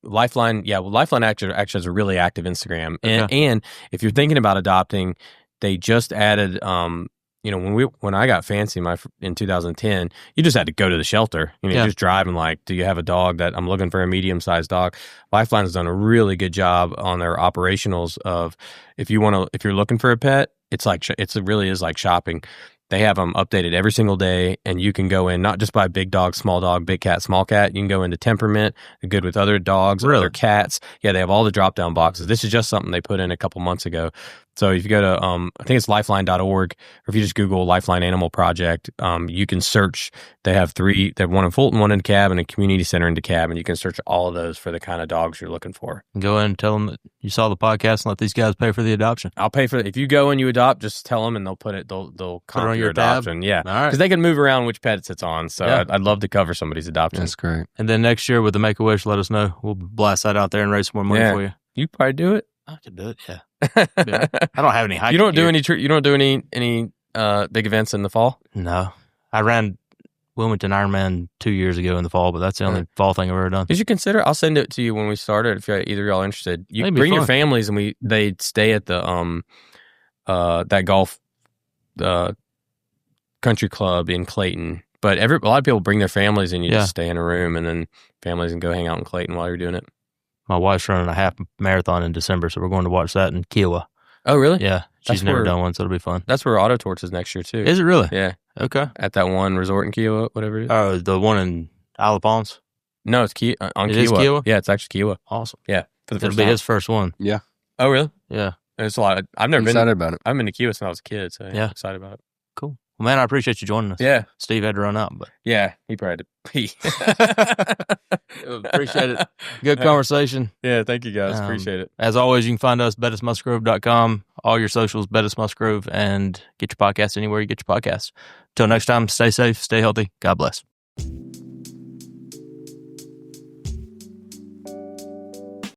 Lifeline. Yeah. Well, Lifeline actually has a really active Instagram. And, Okay. and if you're thinking about adopting, they just added, when I got Fancy in 2010, you just had to go to the shelter. Just drive and like, do you have a dog that I'm looking for a medium-sized dog? Lifeline has done a really good job on their operationals of if you're looking for a pet, it's like, it really is like shopping. They have them updated every single day, and you can go in, not just by big dog, small dog, big cat, small cat. You can go into temperament, good with other dogs, Really? other cats. Yeah, they have all the drop-down boxes. This is just something they put in a couple months ago. So if you go to, I think it's lifeline.org, or if you just Google Lifeline Animal Project, you can search. They have 3. They have one in Fulton, one in DeKalb, and a community center in DeKalb, and you can search all of those for the kind of dogs you're looking for. Go in and tell them that you saw the podcast and let these guys pay for the adoption. I'll pay for it. If you go and you adopt, just tell them, and they'll put it. They'll comp on your your tab? adoption. Yeah, All right. because they can move around which pet it's on. So Yeah. I'd love to cover somebody's adoption. That's great. And then next year with the Make-A-Wish, let us know. We'll blast that out there and raise some more money Yeah. for you. You probably do it. I could do it. Yeah. Yeah. I don't have any hiking You don't do gear. any. You don't do any big events in the fall. No. I ran Wilmington Ironman 2 years ago in the fall, but that's the only fall thing I've ever done. Did you consider? I'll send it to you when we started. If either of y'all interested, you That'd be bring your fun. families, and they stay at the that golf country club in Clayton. But a lot of people bring their families, and you just stay in a room, and then families can go hang out in Clayton while you're doing it. My wife's running a half marathon in December, so we're going to watch that in Kiowa. Oh, really? Yeah. She's never done one, so it'll be fun. That's where Auto Torch is next year too. Is it really? Yeah. Okay. At that one resort in Kiowa, whatever it is. Oh, the one in Isle of Palms? No, it's on It Kiowa. is Kiowa? Yeah, it's actually Kiowa. Awesome. Yeah, for the It'll first be time. his first one. Yeah. Oh, really? Yeah. It's a lot. I've never I'm been. excited about it. I've been to Kiowa since I was a kid, so Yeah. I'm excited about it. Cool. Well, man, I appreciate you joining us. Yeah. Steve had to run out, but Yeah, he probably had to pee. appreciate it. Good conversation. Yeah, thank you guys. Appreciate it. As always, you can find us bettismusgrove.com, all your socials, Bettis Musgrove, and get your podcast anywhere you get your podcast. Till next time, stay safe, stay healthy. God bless.